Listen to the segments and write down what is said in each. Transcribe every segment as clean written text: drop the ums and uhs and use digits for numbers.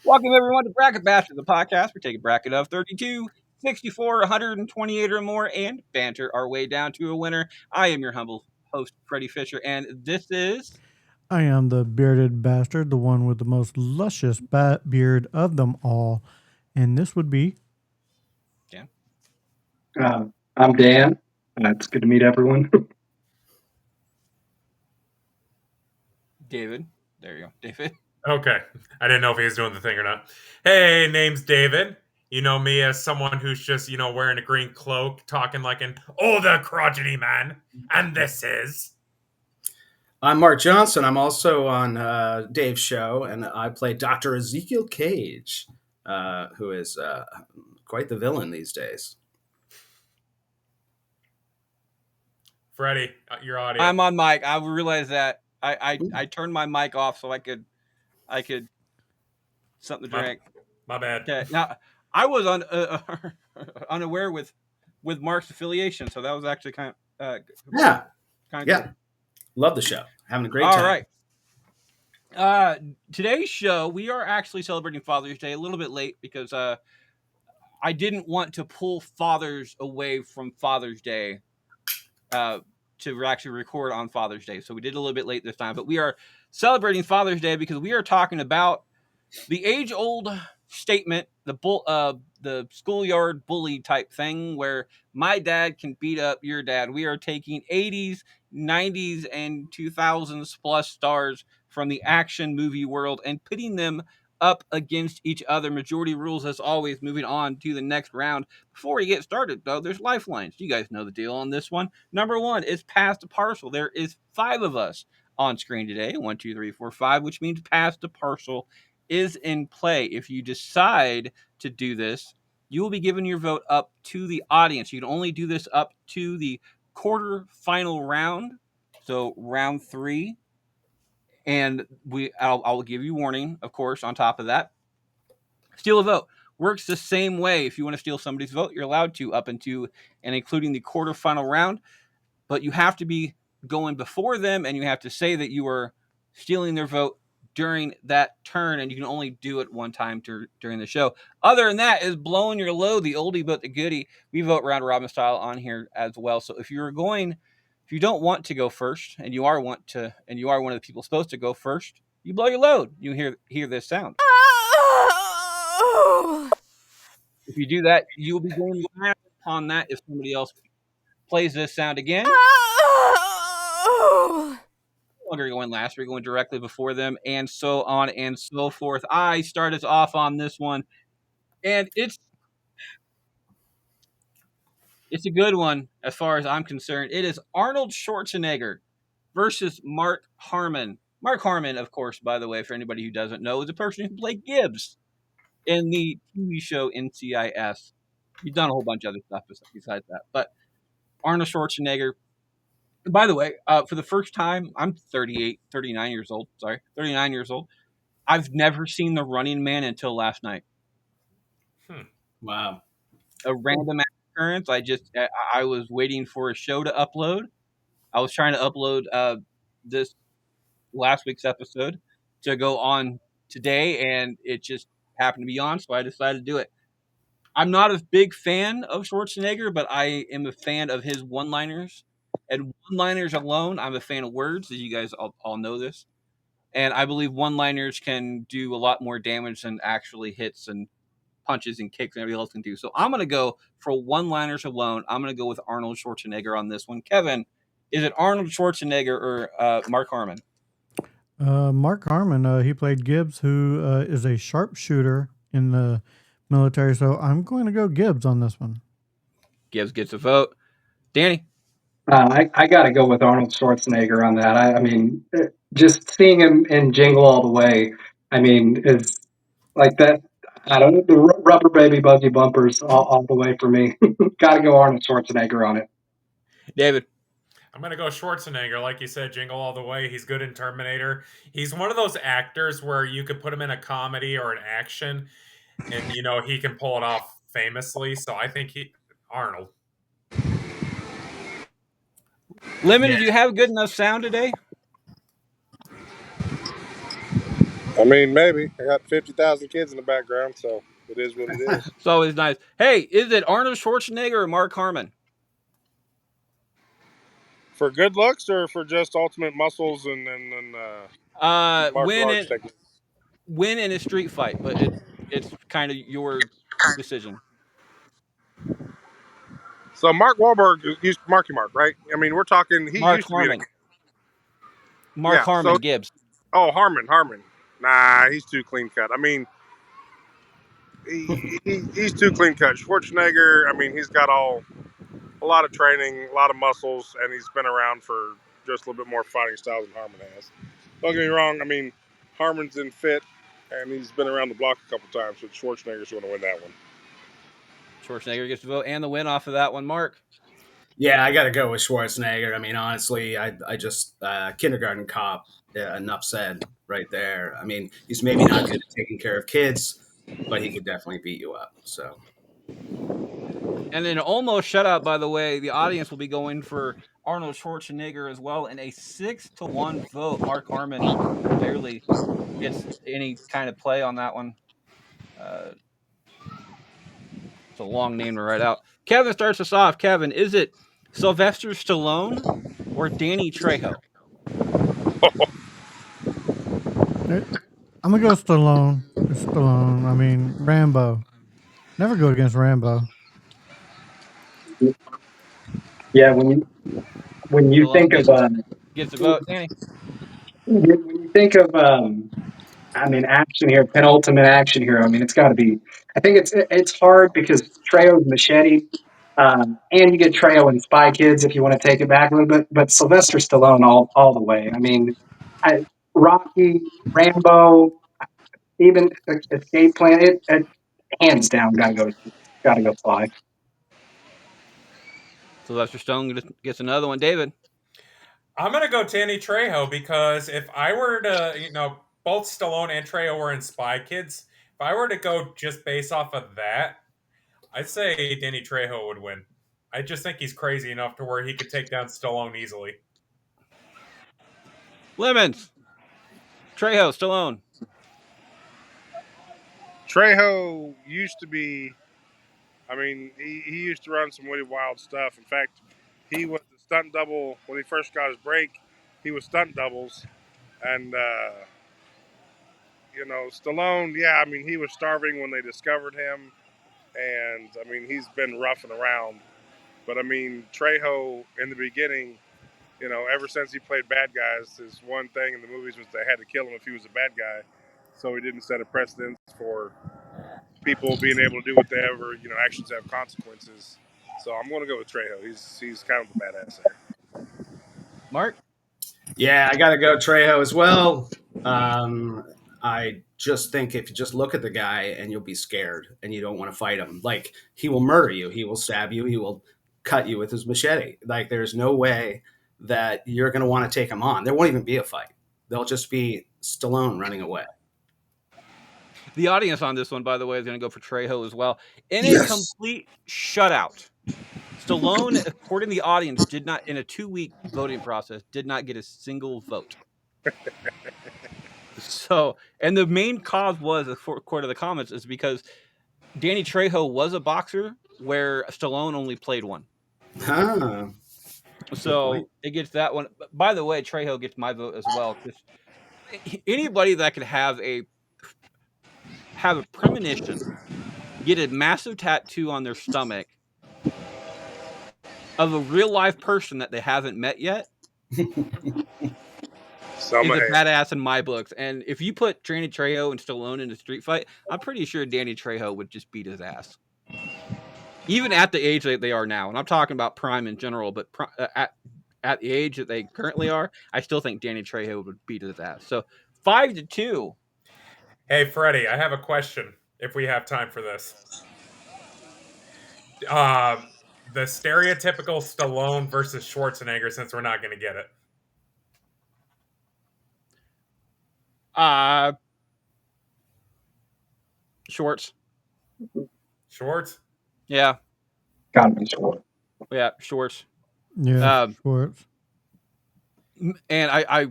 Welcome, everyone, to Bracket Bash, the podcast. We take a bracket of 32, 64, 128 or more, and banter our way down to a winner. I am your humble host, Freddie Fisher, and this is... I am the bearded bastard, the one with the most luscious beard of them all. And this would be. Dan. I'm Dan. It's good to meet everyone. David. There you go, David. Okay. I didn't know if he was doing the thing or not. Hey, name's David. You know me as someone who's just, wearing a green cloak, talking like an older crotchety man. And this is... I'm Mark Johnson. I'm also on Dave's show, and I play Dr. Ezekiel Cage, who is quite the villain these days. Freddie, your audio. I'm on mic. I realized that I turned my mic off so I could something to drink. My bad. Okay. Now I was unaware with Mark's affiliation, so that was actually kind of yeah. Love the show. Having a great time. All right. Today's show, we are actually celebrating Father's Day a little bit late because I didn't want to pull fathers away from Father's Day to actually record on Father's Day. So we did a little bit late this time, but we are celebrating Father's Day because we are talking about the age-old statement, the schoolyard bully type thing where my dad can beat up your dad. We are taking 80s, 90s, and 2000s plus stars from the action movie world and putting them up against each other. Majority rules, as always. Moving on to the next round. Before we get started, though, there's lifelines. You guys know the deal on this one. Number one is pass the parcel. There is 5 of us on screen today. 1, 2, 3, 4, 5, which means pass the parcel is in play. If you decide to do this, you will be giving your vote up to the audience. You can only do this up to the quarter-final round, so round 3. And I'll give you warning, of course, on top of that. Steal a vote works the same way. If you want to steal somebody's vote, you're allowed to up into and including the quarterfinal round, but you have to be going before them, and you have to say that you are stealing their vote during that turn, and you can only do it one time during the show. Other than that is blowing your load, the oldie but the goodie. We vote round robin style on here as well. So if you don't want to go first, and you are one of the people supposed to go first, you blow your load. You hear this sound. If you do that, you'll be going last upon that. If somebody else plays this sound again, longer going last, we're going directly before them, and so on and so forth. I start us off on this one, and it's a good one as far as I'm concerned. It is Arnold Schwarzenegger versus Mark Harmon. Mark Harmon, of course, by the way, for anybody who doesn't know, is the person who played Gibbs in the TV show NCIS. He's done a whole bunch of other stuff besides that, but Arnold Schwarzenegger. By the way, for the first time, I'm 39 years old. I've never seen The Running Man until last night. Wow. A random occurrence. I was waiting for a show to upload. I was trying to upload this last week's episode to go on today, and it just happened to be on, so I decided to do it. I'm not a big fan of Schwarzenegger, but I am a fan of his one-liners. And one-liners alone, I'm a fan of words, as you guys all know this. And I believe one-liners can do a lot more damage than actually hits and punches and kicks and everything else can do. So I'm going to go for one-liners alone. I'm going to go with Arnold Schwarzenegger on this one. Kevin, is it Arnold Schwarzenegger or Mark Harmon? Mark Harmon, he played Gibbs, who is a sharpshooter in the military. So I'm going to go Gibbs on this one. Gibbs gets a vote. Danny? I got to go with Arnold Schwarzenegger on that. I mean, just seeing him in Jingle All the Way, I mean, is like that. I don't know, the rubber baby buggy bumpers all the way for me. Got to go Arnold Schwarzenegger on it. David? I'm going to go Schwarzenegger. Like you said, Jingle All the Way. He's good in Terminator. He's one of those actors where you could put him in a comedy or an action, and, he can pull it off famously. So I think Arnold. Lemon, did you have good enough sound today? I mean, maybe. I got 50,000 kids in the background, so it is what it is. It's always nice. Hey, is it Arnold Schwarzenegger or Mark Harmon? For good looks or for just ultimate muscles and martial arts techniques? Win in a street fight, but it's kind of your decision. So Mark Wahlberg used Marky Mark, right? I mean, we're talking. He Mark used to be Harmon. Mark Harmon, Gibbs. Oh, Harmon. Nah, he's too clean cut. I mean, he's too clean cut. Schwarzenegger. I mean, he's got a lot of training, a lot of muscles, and he's been around for just a little bit more fighting styles than Harmon has. Don't get me wrong. I mean, Harmon's in fit, and he's been around the block a couple times, but Schwarzenegger's going to win that one. Schwarzenegger gets the vote and the win off of that one, Mark. Yeah, I got to go with Schwarzenegger. I mean, honestly, I just kindergarten cop. Enough said right there. I mean, he's maybe not good at taking care of kids, but he could definitely beat you up. So, and then almost shutout. By the way, the audience will be going for Arnold Schwarzenegger as well, and a 6-1 vote. Mark Harmon barely gets any kind of play on that one. It's a long name to write out. Kevin starts us off. Kevin, is it Sylvester Stallone or Danny Trejo? I'm gonna go Stallone. It's Stallone. I mean, Rambo. Never go against Rambo. Yeah, when you Stallone think of gets a vote. Danny. when you think of I mean, action here, penultimate action hero. I mean, it's got to be. I think it's hard because Trejo's Machete, and you get Trejo and Spy Kids if you want to take it back a little bit. But Sylvester Stallone all the way. I mean, Rocky, Rambo, even Escape Plan. It hands down got to go Sly. Sylvester Stallone gets another one. David. I'm gonna go Danny Trejo because if I were to, both Stallone and Trejo were in Spy Kids. If I were to go just based off of that, I'd say Danny Trejo would win. I just think he's crazy enough to where he could take down Stallone easily. Lemons. Trejo, Stallone. Trejo used to be. I mean, he used to run some really wild stuff. In fact, he was the stunt double when he first got his break. He was stunt doubles, and Stallone. Yeah, I mean, he was starving when they discovered him, and I mean, he's been roughing around. But I mean, Trejo in the beginning, ever since he played bad guys, his one thing in the movies was they had to kill him if he was a bad guy, so he didn't set a precedence for people being able to do whatever. Actions have consequences. So I'm going to go with Trejo. He's kind of the badass there. Mark. yeah, I got to go Trejo as well. I just think if you just look at the guy and you'll be scared and you don't want to fight him, like he will murder you, he will stab you, he will cut you with his machete. Like there's no way that you're going to want to take him on. There won't even be a fight. There'll just be Stallone running away. The audience on this one, by the way, is going to go for Trejo as well. In a complete shutout. Stallone, according to the audience, did not, in a 2-week voting process, did not get a single vote. So, and the main cause was, according to the comments, is because Danny Trejo was a boxer where Stallone only played one. Huh. So it gets that one. By the way, Trejo gets my vote as well. Because anybody that could have a premonition, get a massive tattoo on their stomach of a real life person that they haven't met yet is a badass in my books. And if you put Danny Trejo and Stallone in a street fight, I'm pretty sure Danny Trejo would just beat his ass. Even at the age that they are now. And I'm talking about prime in general, but at the age that they currently are, I still think Danny Trejo would beat his ass. So 5-2. Hey, Freddie, I have a question if we have time for this. The stereotypical Stallone versus Schwarzenegger, since we're not going to get it. Schwartz. Schwartz? Yeah. Gotta be Schwartz. Yeah, Schwartz. Yeah, Schwartz. And I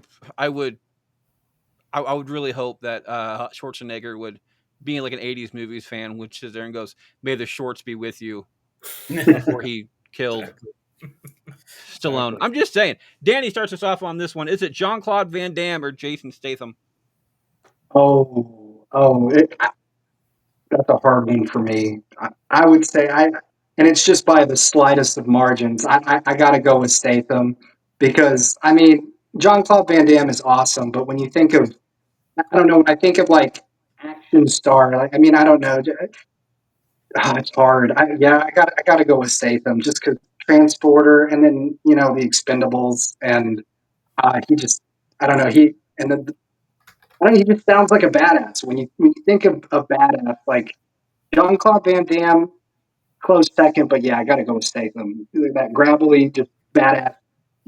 I would really hope that Schwarzenegger would, being like an '80s movies fan, would sit there and goes, "May the shorts be with you," before he killed Stallone. Exactly. I'm just saying. Danny starts us off on this one. Is it Jean-Claude Van Damme or Jason Statham? That's a hard one for me. I would say and it's just by the slightest of margins. I got to go with Statham because I mean John Claude Van Damme is awesome, but when you think of, I don't know, when I think of like action star, like, I mean I don't know, it's hard. I got to go with Statham just because Transporter, and then the Expendables, and he just, I don't know, I don't know, he just sounds like a badass when you think of a badass like Jean Claude Van Damme, close second, but yeah, I got to go with Statham. That gravelly, just badass.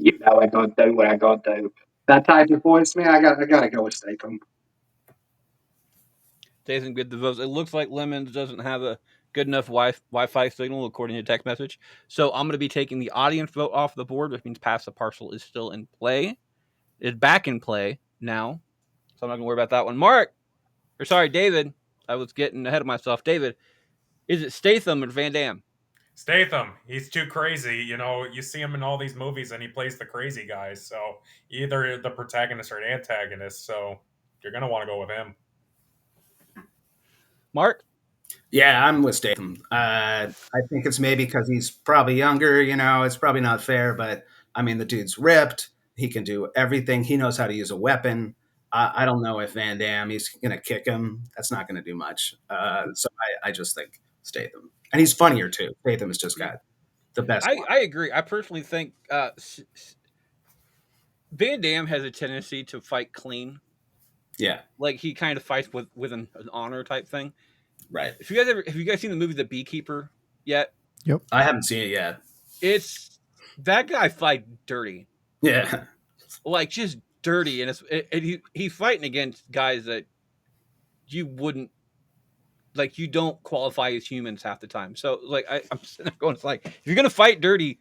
I got to do what I got to do. That type of voice, man. I got to go with Statham. Statham get the votes. It looks like Lemons doesn't have a good enough Wi-Fi signal according to text message. So I'm going to be taking the audience vote off the board, which means Pass the Parcel is still in play. It's back in play now, so I'm not going to worry about that one. David. I was getting ahead of myself. David, is it Statham or Van Damme? Statham, he's too crazy. You see him in all these movies and he plays the crazy guys. So either the protagonist or an antagonist. So you're going to want to go with him. Mark? Yeah, I'm with Statham. I think it's maybe because he's probably younger. It's probably not fair, but I mean, the dude's ripped. He can do everything. He knows how to use a weapon. I don't know if Van Damme, he's going to kick him. That's not going to do much. So I just think Statham. And he's funnier too. Statham has just got the best one. I agree. I personally think Van Damme has a tendency to fight clean. Yeah. Like he kind of fights with an honor type thing. Right. Have you guys seen the movie The Beekeeper yet? Yep. I haven't seen it yet. It's that guy fight dirty. Yeah. Like just dirty, and he's fighting against guys that you wouldn't, like, you don't qualify as humans half the time. So like I'm sitting there going, it's like, if you're gonna fight dirty,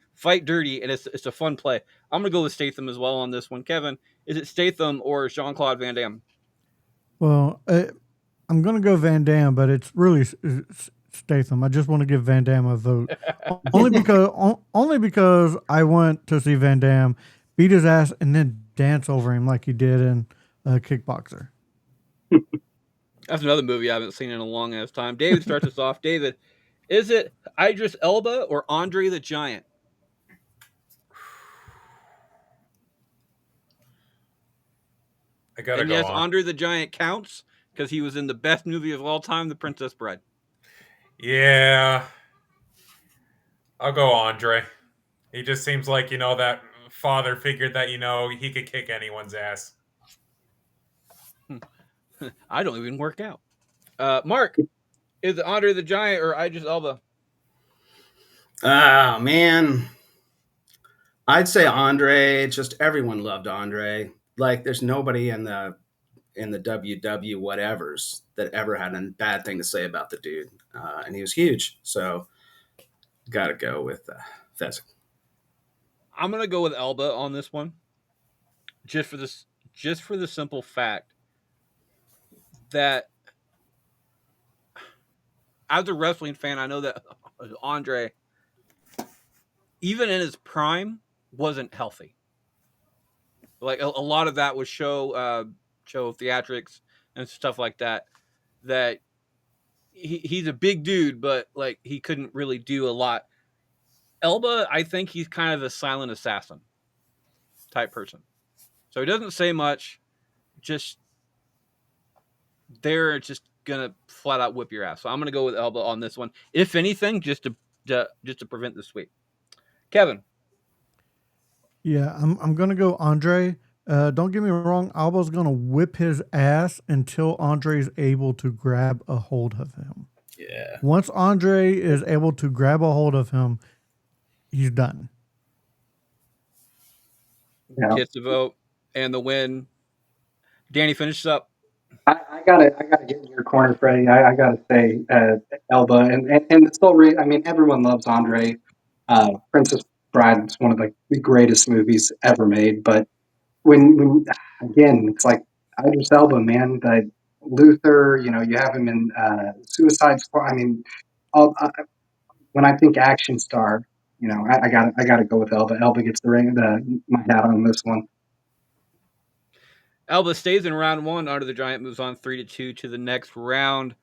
and it's a fun play. I'm gonna go with Statham as well on this one. Kevin, is it Statham or Jean-Claude Van Damme? Well, I'm going to go Van Damme, but it's really Statham. I just want to give Van Damme a vote. only because I went to see Van Damme beat his ass and then dance over him like he did in Kickboxer. That's another movie I haven't seen in a long ass time. David starts us off. David, is it Idris Elba or Andre the Giant? I gotta And go yes, on. Andre the Giant counts because he was in the best movie of all time, The Princess Bride. Yeah. I'll go Andre. He just seems like, that father figured that, he could kick anyone's ass. I don't even work out. Mark, is it Andre the Giant or Idris Elba? Oh, man. I'd say Andre. Just everyone loved Andre. Like, there's nobody in the WW whatevers that ever had a bad thing to say about the dude, and he was huge. So, gotta go with Fezzik. I'm gonna go with Elba on this one, just for the simple fact that as a wrestling fan, I know that Andre, even in his prime, wasn't healthy. Like a lot of that was show theatrics and stuff like that. That he's a big dude, but like he couldn't really do a lot. Elba, I think he's kind of a silent assassin type person. So he doesn't say much, just they're just gonna flat out whip your ass. So I'm gonna go with Elba on this one. If anything, just to prevent the sweep. Kevin. Yeah, I'm gonna go Andre. Don't get me wrong, Alba's gonna whip his ass until Andre's able to grab a hold of him. Yeah. Once Andre is able to grab a hold of him, he's done. Yeah. Gets the vote and the win. Danny finishes up. I gotta get in your corner, Freddie. I gotta say Elba, and the sole reason. I mean, everyone loves Andre. Princess Bride is one of the greatest movies ever made. But when again, it's like Idris Elba, man, the Luther. You have him in Suicide Squad. I mean, all, when I think action star, I got to go with Elba. Elba gets my hat on this one. Elba stays in round one. Under the Giant moves on 3-2 to the next round.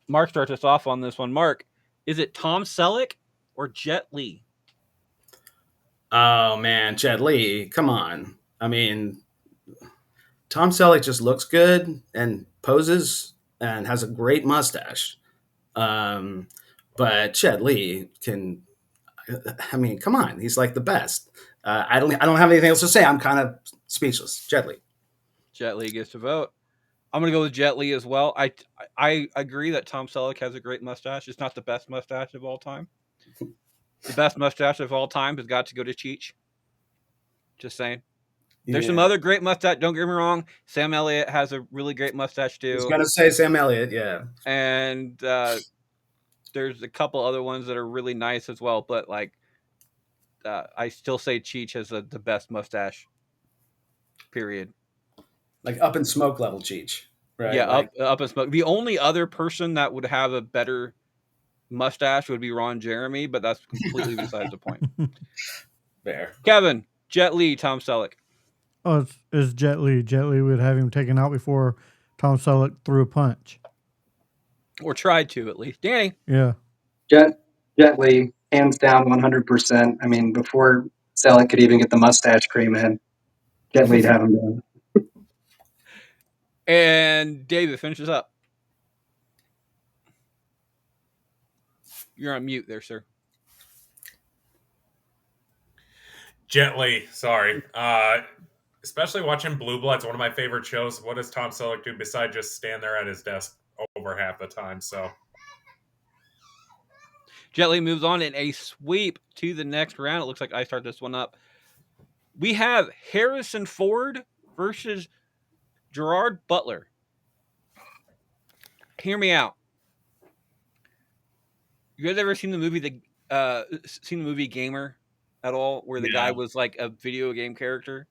Mark starts us off on this one. Mark, is it Tom Selleck or Jet Li? Oh man, Jet Li, come on. I mean, Tom Selleck just looks good and poses and has a great mustache. Um, but Jet Li can. I mean, come on, he's like the best. I don't have anything else to say. I'm kind of speechless. Jet Li. Jet Li gets to vote. I'm gonna go with Jet Li as well. I agree that Tom Selleck has a great mustache. It's not the best mustache of all time. The best mustache of all time has got to go to Cheech. Just saying. There's some Yeah. other great mustache. Don't get me wrong. Sam Elliott has a really great mustache I was too, gonna say Sam Elliott. Yeah. and there's a couple other ones that are really nice as well. But I still say Cheech has the best mustache. Period. Like up in smoke level Cheech, right? Yeah, Like up in smoke. The only other person that would have a better mustache would be Ron Jeremy, but that's completely besides the point. there. Kevin, Jet Li, Tom Selleck. Oh, it's Jet Li. Jet Li would have him taken out before Tom Selleck threw a punch. Or tried to, at least. Danny. Yeah. Jet Li, hands down, 100%. I mean, before Selleck could even get the mustache cream in, Jet Li'd have him done. And David finishes up. You're on mute there, sir. Jet Li, sorry. Especially watching Blue Bloods, one of my favorite shows. What does Tom Selleck do besides just stand there at his desk over half the time? So Jet Li moves on in a sweep to the next round. It looks like I start this one up. We have Harrison Ford versus Gerard Butler. Hear me out. You guys ever seen the movie Gamer at all, where the guy was like a video game character,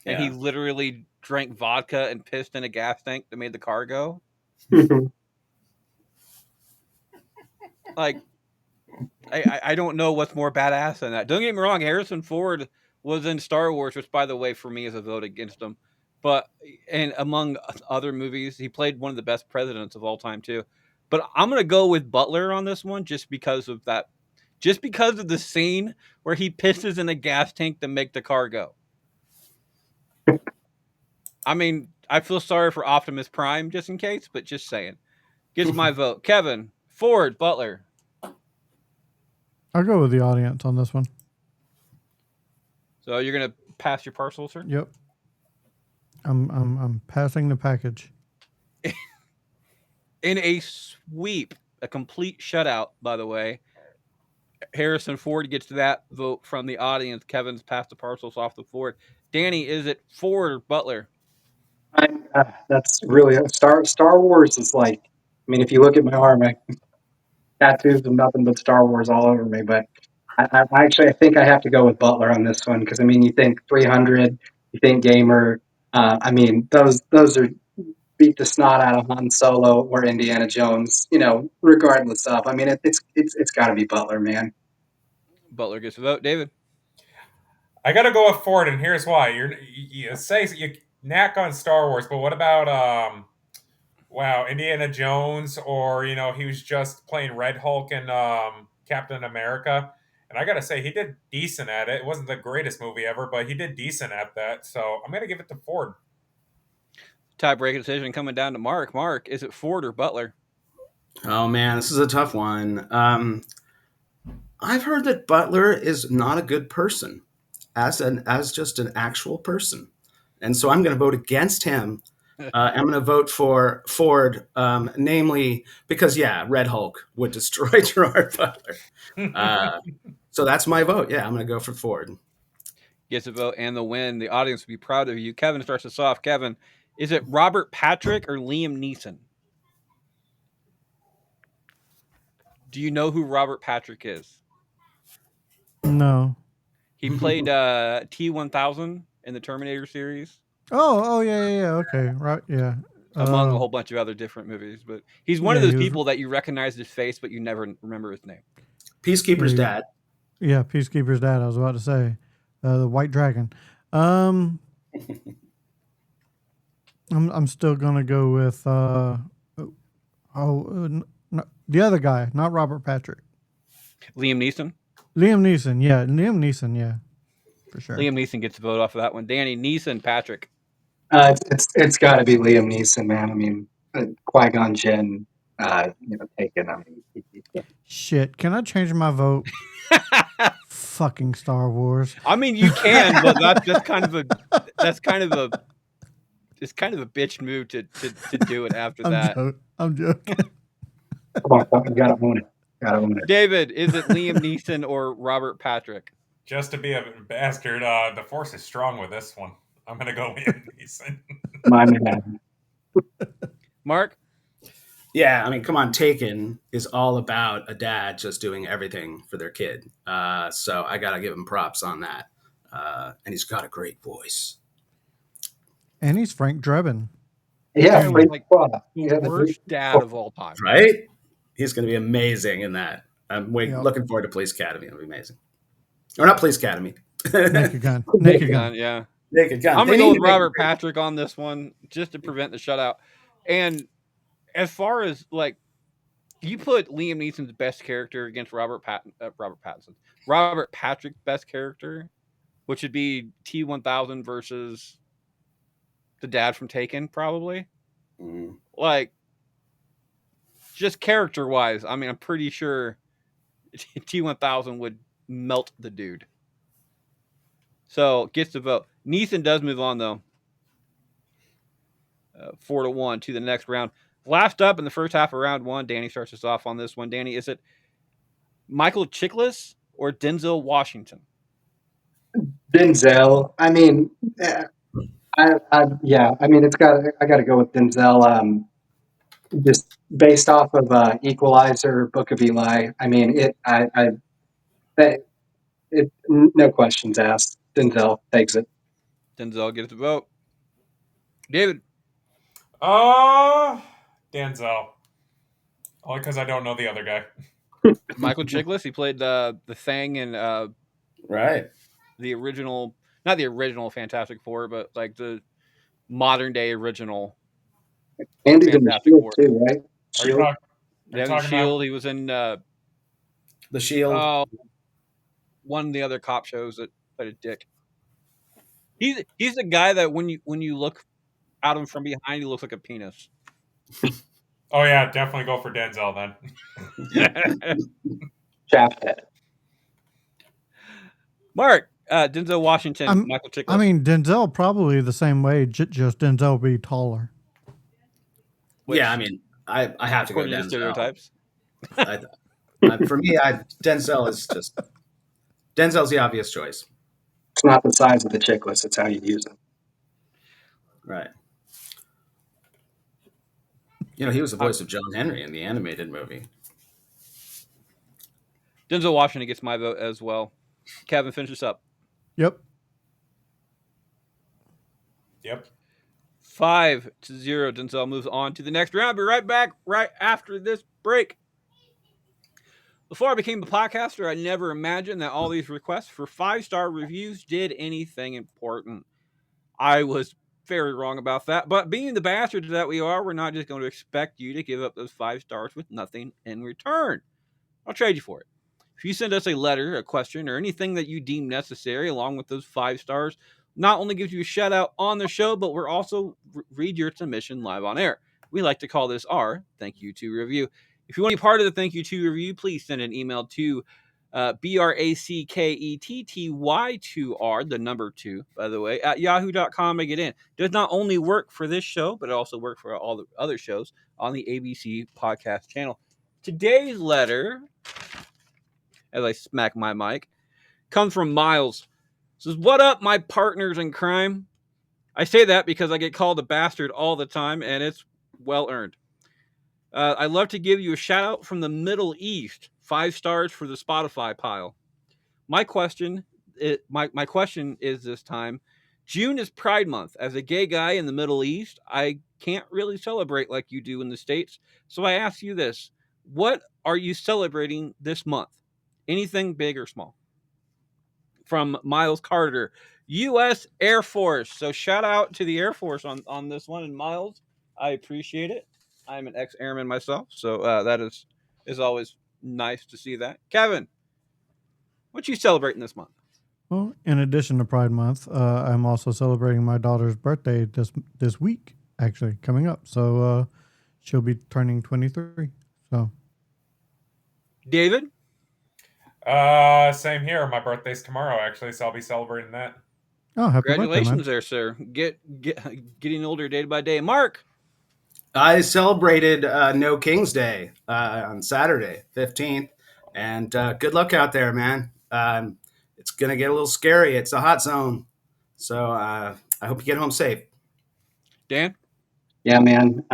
and he literally drank vodka and pissed in a gas tank that made the car go? Like, I don't know what's more badass than that. Don't get me wrong, Harrison Ford was in Star Wars, which, by the way, for me is a vote against him. But and among other movies, he played one of the best presidents of all time too. But I'm gonna go with Butler on this one, just because of that, just because of the scene where he pisses in a gas tank to make the car go. I mean, I feel sorry for Optimus Prime just in case, but just saying. Gets my vote. Kevin, Ford, Butler. I'll go with the audience on this one. So you're gonna pass your parcel, sir? Yep. I'm passing the package. In a sweep, a complete shutout, by the way. Harrison Ford gets that vote from the audience. Kevin's passed the parcels off to Ford. Danny, is it Ford or Butler? That's really Star Wars is like. I mean, if you look at my arm, tattoos of nothing but Star Wars all over me. But I think I have to go with Butler on this one because I mean, you think 300, you think Gamer. I mean, those are beat the snot out of Han Solo or Indiana Jones. Regardless of. I mean, it's got to be Butler, man. Butler gets a vote. David? I gotta go with Ford, and here's why. You say you knack on Star Wars, but what about Indiana Jones, or he was just playing Red Hulk and Captain America. And I gotta say, he did decent at it. It wasn't the greatest movie ever, but he did decent at that. So I'm gonna give it to Ford. Tie-breaking decision coming down to Mark. Mark, is it Ford or Butler? Oh man, this is a tough one. I've heard that Butler is not a good person as just an actual person, and so I'm going to vote against him. I'm going to vote for Ford, namely because Red Hulk would destroy Gerard Butler. So that's my vote. Yeah, I'm going to go for Ford. Gets a vote and the win. The audience will be proud of you. Kevin starts us off. Kevin, is it Robert Patrick or Liam Neeson? Do you know who Robert Patrick is? No. He played T-1000 in the Terminator series. Oh, yeah. Okay, right, yeah. among a whole bunch of other different movies. But he's one of Yeah, those he was. people that you recognize his face, but you never remember his name. Peacekeeper's Yeah, dad. yeah, Peacekeeper's dad. I was about to say, the White Dragon. I'm still gonna go with the other guy, not Robert Patrick. Liam Neeson. Liam Neeson. Yeah, for sure. Liam Neeson gets a vote off of that one. Danny, Neeson, Patrick. It's got to be Liam Neeson, man. I mean, Qui-Gon Jinn, Taken. I mean, Shit, can I change my vote? Fucking Star Wars. I mean, you can, but that's kind of a it's kind of a bitch move to do it after that. I'm joking. come on, you gotta own it. Gotta own it. David, is it Liam Neeson or Robert Patrick? Just to be a bastard, the force is strong with this one. I'm gonna go Liam Neeson. My man. Mark? Yeah, I mean, come on, Taken is all about a dad just doing everything for their kid. So I got to give him props on that. And he's got a great voice. And he's Frank Drebin. Yeah, He was great like squad. the worst dad of all time. Right? He's going to be amazing in that. I'm Yep. looking forward to Police Academy. It'll be amazing. Or not Police Academy. Naked Gun. Naked Gun. Yeah. Naked Gun. I'm They going to go need with to make- Robert Patrick on this one just to prevent the shutout. And as far as like, you put Liam Neeson's best character against Robert Patrick's best character, which would be T-1000 versus the dad from Taken, probably. Like, just character-wise, I mean, I'm pretty sure T-1000 would melt the dude. So, gets the vote. Neeson does move on, though. 4-1 to the next round. Last up in the first half of round one, Danny starts us off on this one. Danny, is it Michael Chiklis or Denzel Washington? Denzel. I mean, I mean, I got to go with Denzel. Just based off of Equalizer, Book of Eli. I mean, no questions asked. Denzel takes it. Denzel gets the vote. David. Denzel. Only because I don't know the other guy. Michael Chiklis. He played the Thing in right. The original, not the original Fantastic Four, but like the modern day original. And he's in the Shield too, right? Shield. The Shield. He was in the Shield. One of the other cop shows that played a dick. He's the guy that when you look at him from behind, he looks like a penis. Oh yeah, definitely go for Denzel then. Shaft head. Mark, Denzel Washington, Michael Chiklis. I mean, Denzel probably the same way, just Denzel be taller. Yeah, I mean, I have to go Denzel. Stereotypes. For me, Denzel is just Denzel's the obvious choice. It's not the size of the chicklets; it's how you use it. Right. You know, he was the voice of John Henry in the animated movie. Denzel Washington gets my vote as well. Kevin, finish this up. Yep. 5-0. Denzel moves on to the next round. Be right back right after this break. Before I became a podcaster, I never imagined that all these requests for 5-star reviews did anything important. I was very wrong about that. But being the bastards that we are, we're not just going to expect you to give up those 5 stars with nothing in return. I'll trade you for it. If you send us a letter, a question, or anything that you deem necessary along with those 5 stars, not only gives you a shout out on the show, but we'll also read your submission live on air. We like to call this our Thank You To Review. If you want to be part of the Thank You To Review, please send an email to BRACKETTY2R, the number 2, by the way, at yahoo.com to get in. It does not only work for this show, but it also works for all the other shows on the ABC podcast channel. Today's letter, as I smack my mic, comes from Miles. It says, "What up, my partners in crime?" I say that because I get called a bastard all the time, and it's well earned. I'd love to give you a shout out from the Middle East. 5 stars for the Spotify pile. My question is this time, June is Pride Month. As a gay guy in the Middle East, I can't really celebrate like you do in the States. So I ask you this: what are you celebrating this month? Anything big or small? From Miles Carter, U.S. Air Force. So shout out to the Air Force on this one. And Miles, I appreciate it. I'm an ex-airman myself, so that is always nice to see that. Kevin, what you celebrating this month? Well, in addition to Pride Month, I'm also celebrating my daughter's birthday this week, actually coming up. So she'll be turning 23. So David, Same here. My birthday's tomorrow, actually, so I'll be celebrating that. oh, happy birthday, man! congratulations there, sir. Getting older day by day. Mark, I celebrated No King's Day on Saturday, 15th, and good luck out there, man. It's gonna get a little scary. It's a hot zone, so I hope you get home safe. Dan, Yeah, man.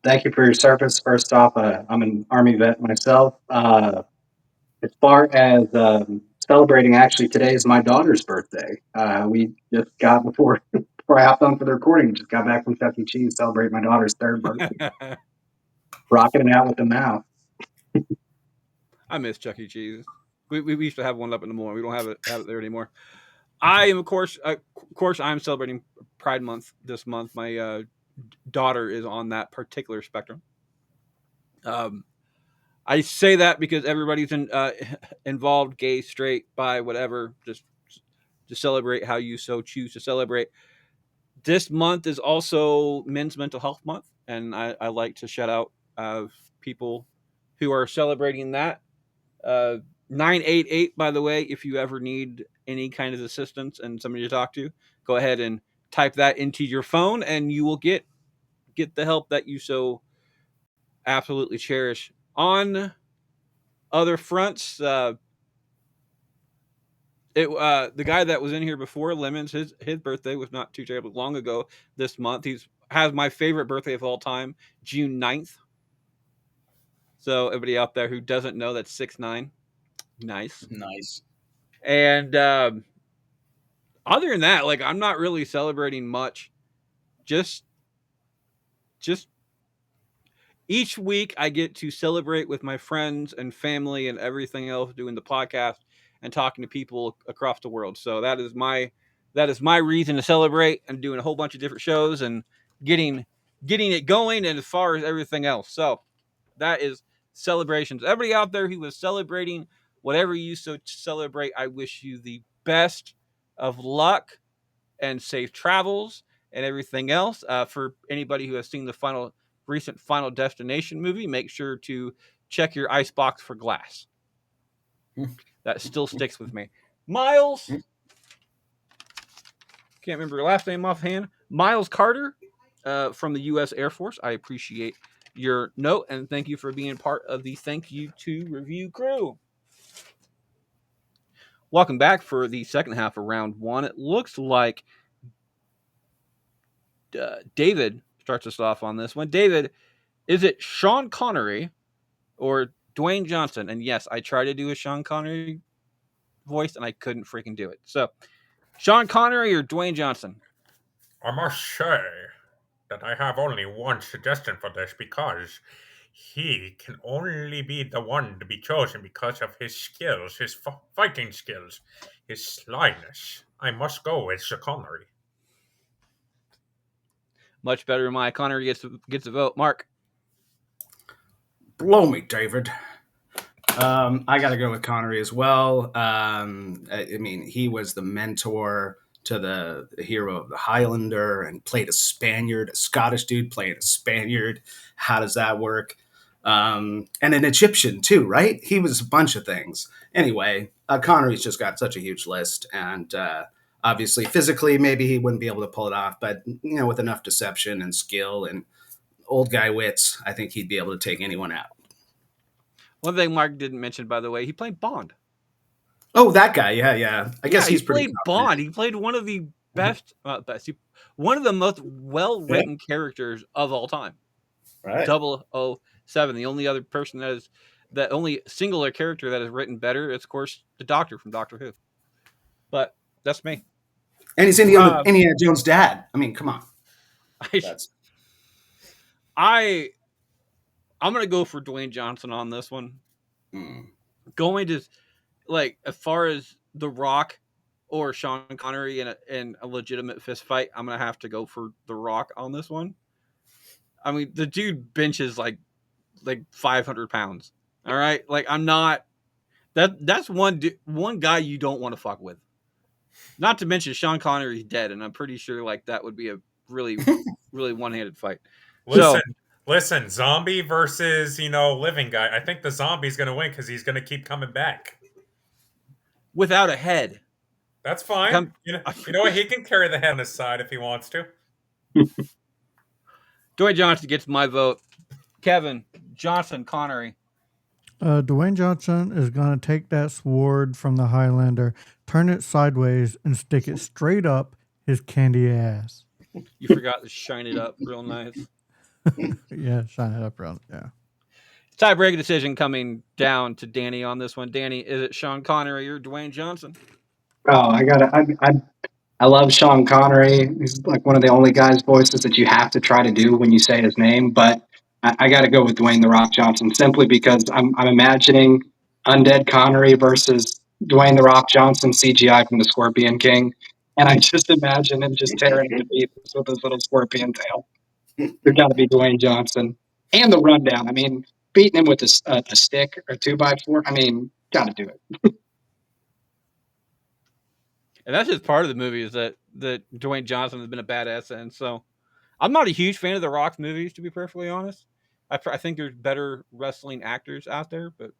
Thank you for your service. First off, I'm an Army vet myself. As far as celebrating, actually, today is my daughter's birthday. We just got before I hopped on for the recording, just got back from Chuck E. Cheese, celebrate my daughter's third birthday, rocking it out with the mouth. I miss Chuck E. Cheese. We used to have one up in the morning. We don't have it there anymore. I am, of course, I'm celebrating Pride Month this month. My daughter is on that particular spectrum. I say that because everybody's involved, gay, straight, bi, whatever, just to celebrate how you so choose to celebrate. This month is also Men's Mental Health Month, and I like to shout out people who are celebrating that. 988, by the way, if you ever need any kind of assistance and somebody to talk to, go ahead and type that into your phone, and you will get the help that you so absolutely cherish. On other fronts, the guy that was in here before, Lemons, his birthday was not too terribly long ago this month. He's has my favorite birthday of all time, June 9th. So everybody out there who doesn't know, that's 6'9". Nice. Nice. And other than that, like, I'm not really celebrating much. Just just each week I get to celebrate with my friends and family and everything else, doing the podcast and talking to people across the world. So that is my reason to celebrate, and doing a whole bunch of different shows and getting it going, and as far as everything else. So that is celebrations. Everybody out there who is celebrating whatever you so celebrate, I wish you the best of luck and safe travels and everything else. For anybody who has seen the recent Final Destination movie, make sure to check your icebox for glass. That still sticks with me. Miles, can't remember your last name offhand. Miles Carter from the U.S. Air Force. I appreciate your note, and thank you for being part of the Thank You to Review crew. Welcome back for the second half of round one. It looks like David starts us off on this one. David, is it Sean Connery or Dwayne Johnson? And yes, I tried to do a Sean Connery voice and I couldn't freaking do it. So, Sean Connery or Dwayne Johnson? I must say that I have only one suggestion for this, because he can only be the one to be chosen because of his skills, his fighting skills, his slyness. I must go with Sir Connery. Much better than my Connery gets a vote. Mark. Blow me, David. I got to go with Connery as well. I mean, he was the mentor to the hero of the Highlander, and played a Spaniard, a Scottish dude playing a Spaniard. How does that work? And an Egyptian too, right? He was a bunch of things. Anyway, Connery's just got such a huge list, and obviously physically maybe he wouldn't be able to pull it off, but with enough deception and skill and old guy wits, I think he'd be able to take anyone out. One thing Mark didn't mention, by the way, he played Bond. Oh, that guy. Yeah. I guess he's pretty played Bond. He played one of the best, one of the most well-written characters of all time. Right. 007. The only other person that only singular character that is written better is, of course, the Doctor from Doctor Who. But that's me. And he's Indiana Jones' dad. I mean, come on. That's I'm gonna go for Dwayne Johnson on this one. Going to like as far as The Rock or Sean Connery in a legitimate fist fight, I'm gonna have to go for The Rock on this one. I mean, the dude benches like 500 pounds. All right, like I'm not that's one guy you don't want to fuck with. Not to mention Sean Connery's dead, and I'm pretty sure like that would be a really one-handed fight. Listen, zombie versus living guy. I think the zombie's going to win because he's going to keep coming back. Without a head, that's fine. You know what? He can carry the head on his side if he wants to. Dwayne Johnson gets my vote. Kevin Johnson, Connery. Dwayne Johnson is going to take that sword from the Highlander, turn it sideways, and stick it straight up his candy ass. You forgot to shine it up real nice. Yeah, shine it up real. Yeah. Tiebreaker decision coming down to Danny on this one. Danny, is it Sean Connery or Dwayne Johnson? Oh, I love Sean Connery. He's like one of the only guys' voices that you have to try to do when you say his name. But I got to go with Dwayne the Rock Johnson simply because I'm imagining undead Connery versus Dwayne the Rock Johnson CGI from the Scorpion King, and I just imagine him just tearing into pieces with his little scorpion tail. There's got to be Dwayne Johnson and the rundown. I mean, beating him with a stick or 2x4. I mean, got to do it. And that's just part of the movie is that Dwayne Johnson has been a badass in. So I'm not a huge fan of the Rock's movies, to be perfectly honest. I think there's better wrestling actors out there, but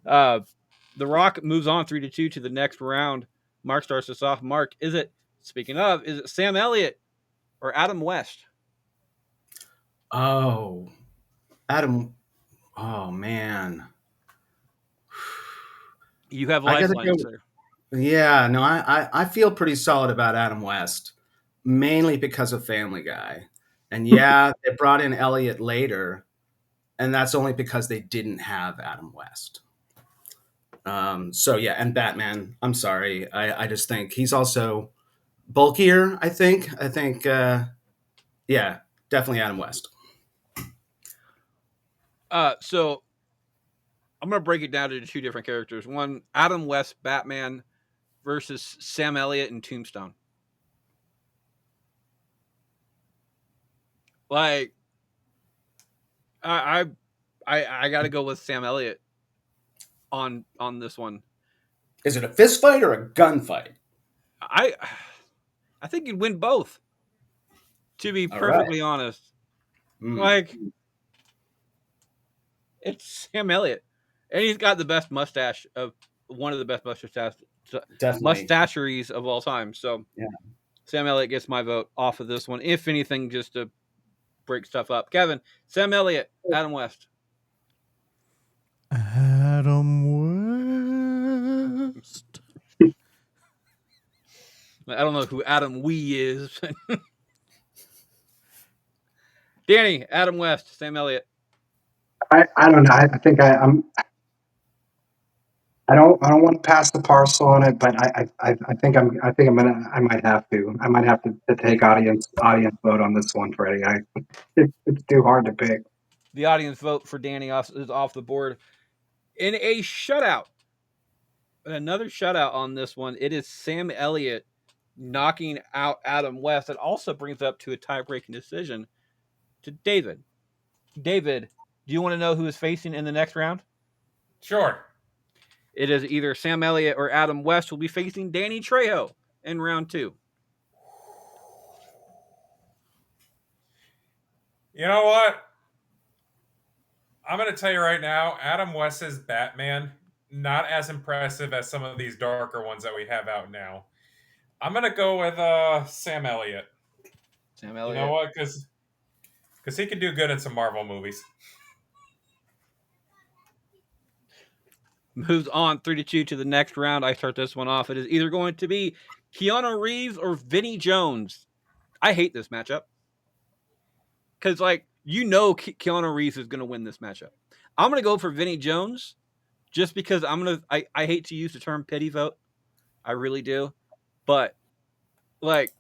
the Rock moves on 3-2 to the next round. Mark starts us off. Mark, is it Sam Elliott or Adam West? Oh, Adam. Oh man. You have lifelines, sir. Yeah, no, I feel pretty solid about Adam West, mainly because of Family Guy. And yeah, they brought in Elliot later, and that's only because they didn't have Adam West. So yeah, and Batman. I'm sorry, I just think he's also bulkier. I think, yeah, definitely Adam West. So I'm gonna break it down into two different characters. One, Adam West, Batman, versus Sam Elliott in Tombstone. Like, I got to go with Sam Elliott on this one. Is it a fist fight or a gunfight? I think you'd win both. To be perfectly honest, like it's Sam Elliott, and he's got the best mustache of one of the best mustacheries of all time. So yeah. Sam Elliott gets my vote off of this one. If anything, just to break stuff up. Kevin, Sam Elliott, Adam West. Adam West. I don't know who Adam Wee is. Danny, Adam West, Sam Elliott. I don't know. I think I'm. I don't want to pass the parcel on it, but I think I might have to. I might have to take audience vote on this one, Freddie. It's too hard to pick. The audience vote for Danny is off the board in a shutout. Another shutout on this one. It is Sam Elliott knocking out Adam West. It also brings up to a tie-breaking decision to David. David, do you want to know who is facing in the next round? Sure. It is either Sam Elliott or Adam West will be facing Danny Trejo in round 2. You know what? I'm going to tell you right now, Adam West's Batman, not as impressive as some of these darker ones that we have out now. I'm going to go with Sam Elliott. Sam Elliott. You know what? Because he can do good in some Marvel movies. Moves on 3-2 to the next round. I start this one off. It is either going to be Keanu Reeves or Vinnie Jones. I hate this matchup. Because, Keanu Reeves is going to win this matchup. I'm going to go for Vinnie Jones just because I hate to use the term pity vote. I really do. But like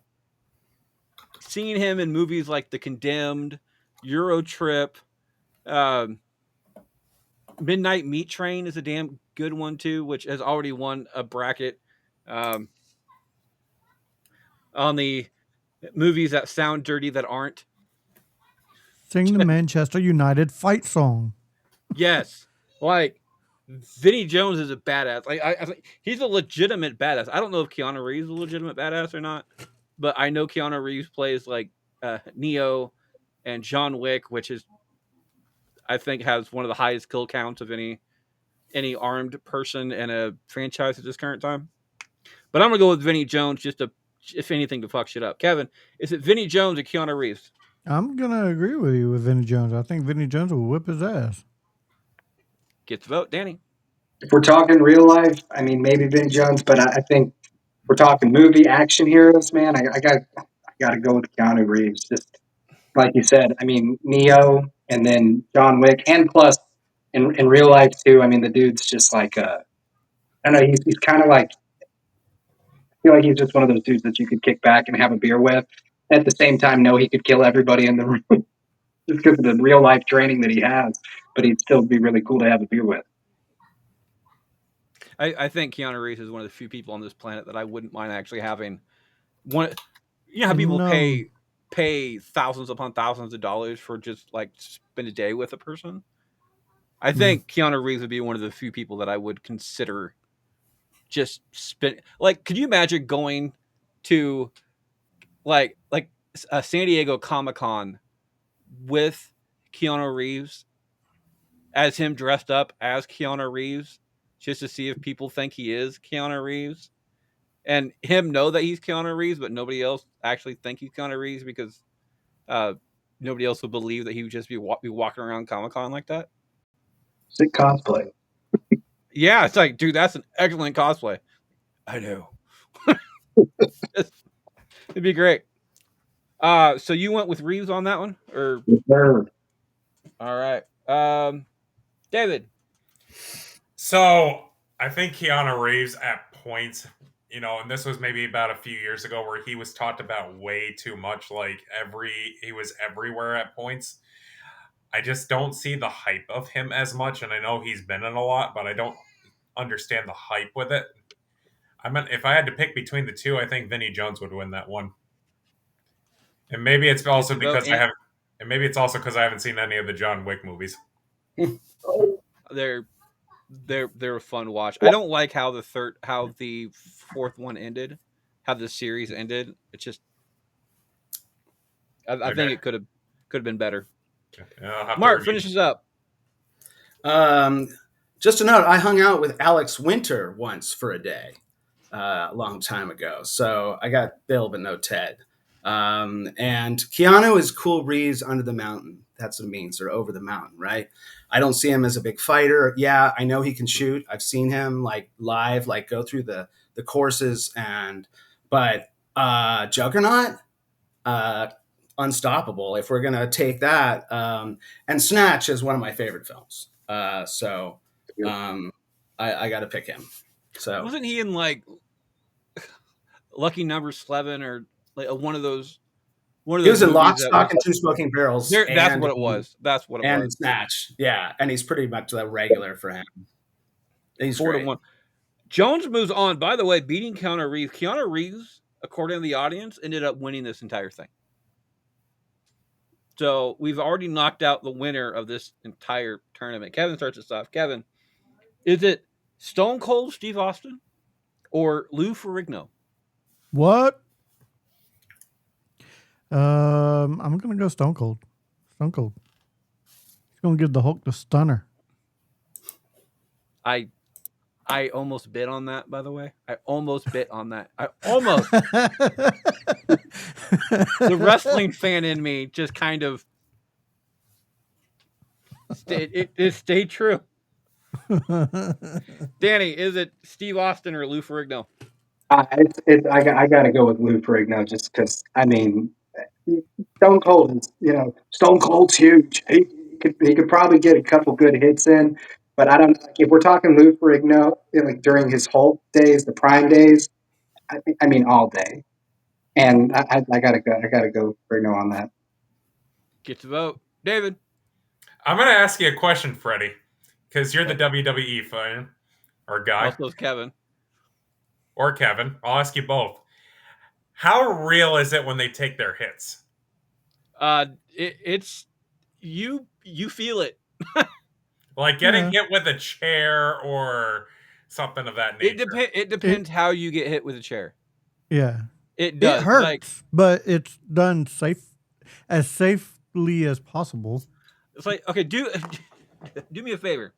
seeing him in movies like The Condemned, Euro Trip, um, Midnight Meat Train is a damn good one too, which has already won a bracket um, on the movies that sound dirty that aren't. Sing the Manchester United fight song. Yes, like Vinny Jones is a badass. Like I think he's a legitimate badass. I don't know if Keanu Reeves is a legitimate badass or not, but I know Keanu Reeves plays like Neo and John Wick, which is I think has one of the highest kill counts of any armed person in a franchise at this current time. But I'm gonna go with Vinny Jones just to, if anything, to fuck shit up. Kevin, is it Vinny Jones or Keanu Reeves? I'm gonna agree with you with Vinny Jones. I think Vinny Jones will whip his ass. Get the vote, Danny. If we're talking real life, I mean, maybe Vin Jones, but I think we're talking movie action heroes, man. I got to go with Keanu Reeves. Just like you said, I mean, Neo and then John Wick, and plus in real life too. I mean, the dude's just like I don't know. He's kind of like I feel like he's just one of those dudes that you could kick back and have a beer with. At the same time, know he could kill everybody in the room just because of the real life training that he has. But he'd still be really cool to have a beer with. I think Keanu Reeves is one of the few people on this planet that I wouldn't mind actually having. One, you know how people And pay thousands upon thousands of dollars for just like spend a day with a person. I think Keanu Reeves would be one of the few people that I would consider just spend. Like, could you imagine going to like a San Diego Comic Con with Keanu Reeves as him dressed up as Keanu Reeves just to see if people think he is Keanu Reeves and him know that he's Keanu Reeves, but nobody else actually think he's Keanu Reeves because uh, nobody else would believe that he would just be walking around Comic Con like that. Sick cosplay. Yeah, it's like, dude, that's an excellent cosplay. I know. It'd be great. So you went with Reeves on that one, or Sure. all right, David. So I think Keanu Reeves at points, and this was maybe about a few years ago where he was talked about way too much. Like he was everywhere at points. I just don't see the hype of him as much, and I know he's been in a lot, but I don't understand the hype with it. I mean, if I had to pick between the two, I think Vinny Jones would win that one. And maybe it's Gets also the vote, because I have, and maybe it's also because I haven't seen any of the John Wick movies. they're they're a fun watch. I don't like how the fourth one ended, how the series ended. It's just I think Okay. it could have been better. I'll have to Mark review. finishes up. Just a note, I hung out with Alex Winter once for a day a long time ago. So I got Bill, but no Ted. And Keanu is cool breeze under the mountain. That's what it means, or over the mountain, right? I don't see him as a big fighter. Yeah, I know he can shoot. I've seen him like live, like go through the courses, but Juggernaut, uh, unstoppable. If we're gonna take that, and Snatch is one of my favorite films. So I got to pick him. So Wasn't he in like Lucky Number 11 or like one of he those was in movies Lock, that Stock, was and Two Smoking Barrels, there? That's what it was. That's what it and was. Snatch. Yeah, and he's pretty much a regular for him. He's 4 to great. 1. Jones moves on. By the way, beating Keanu Reeves. Keanu Reeves, according to the audience, ended up winning this entire thing. So we've already knocked out the winner of this entire tournament. Kevin starts us off. Kevin, is it Stone Cold Steve Austin or Lou Ferrigno? what? I'm gonna go Stone Cold. Stone Cold. He's gonna give the Hulk the stunner. I almost bit on that, by the way. I almost bit on that. I almost. The wrestling fan in me just kind of stayed true. Danny, is it Steve Austin or Lou Ferrigno? I got to go with Lou Ferrigno just because, I mean, Stone Cold is, Stone Cold's huge. He could probably get a couple good hits in, but I don't. If we're talking Lou Ferrigno, like during his Hulk days, the Prime days, I mean all day. And I gotta go. I gotta go Bruno on that. Get to vote, David. I'm going to ask you a question, Freddie, because you're the WWE fan or guy Also, is Kevin. or Kevin. I'll ask you both. How real is it when they take their hits? It's you feel it. Like getting Yeah. hit with a chair or something of that nature. It depends how you get hit with a chair. Yeah. It It does. hurts, Like, but it's done as safely as possible. it's like, okay, do me a favor.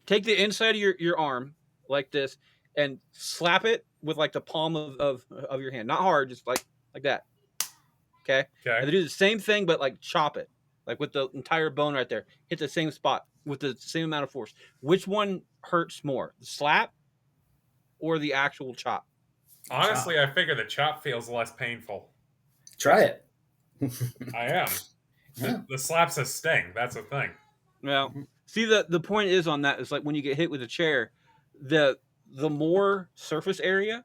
Take the inside of your arm like this and slap it with like the palm of your hand. Not hard, just like that. Okay? And Okay. then do the same thing, but like chop it. Like with the entire bone right there. Hit the same spot with the same amount of force. Which one hurts more? The slap or the actual chop? Honestly, I figure the chop feels less painful. Try it. I am. Yeah. The slap's a sting. That's the thing. Well, see the point is on that is like when you get hit with a chair, the more surface area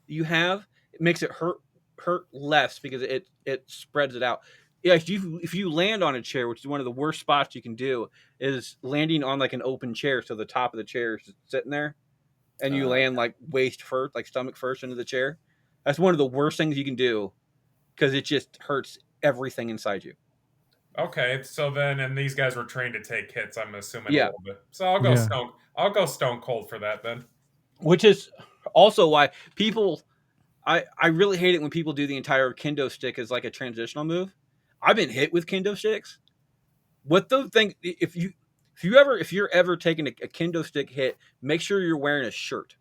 you have, it makes it hurt less because it spreads it out. Yeah, if you land on a chair, which is one of the worst spots you can do, is landing on like an open chair, so the top of the chair is sitting there, and you land like waist first, like stomach first into the chair. That's one of the worst things you can do because it just hurts everything inside you. Okay, so then, and these guys were trained to take hits. I'm assuming a Yeah. little bit. So I'll go Yeah. stone. I'll go stone cold for that then. Which is also why people I really hate it when people do the entire kendo stick as like a transitional move. I've been hit with kendo sticks. What the thing if you're ever taking a kendo stick hit, make sure you're wearing a shirt.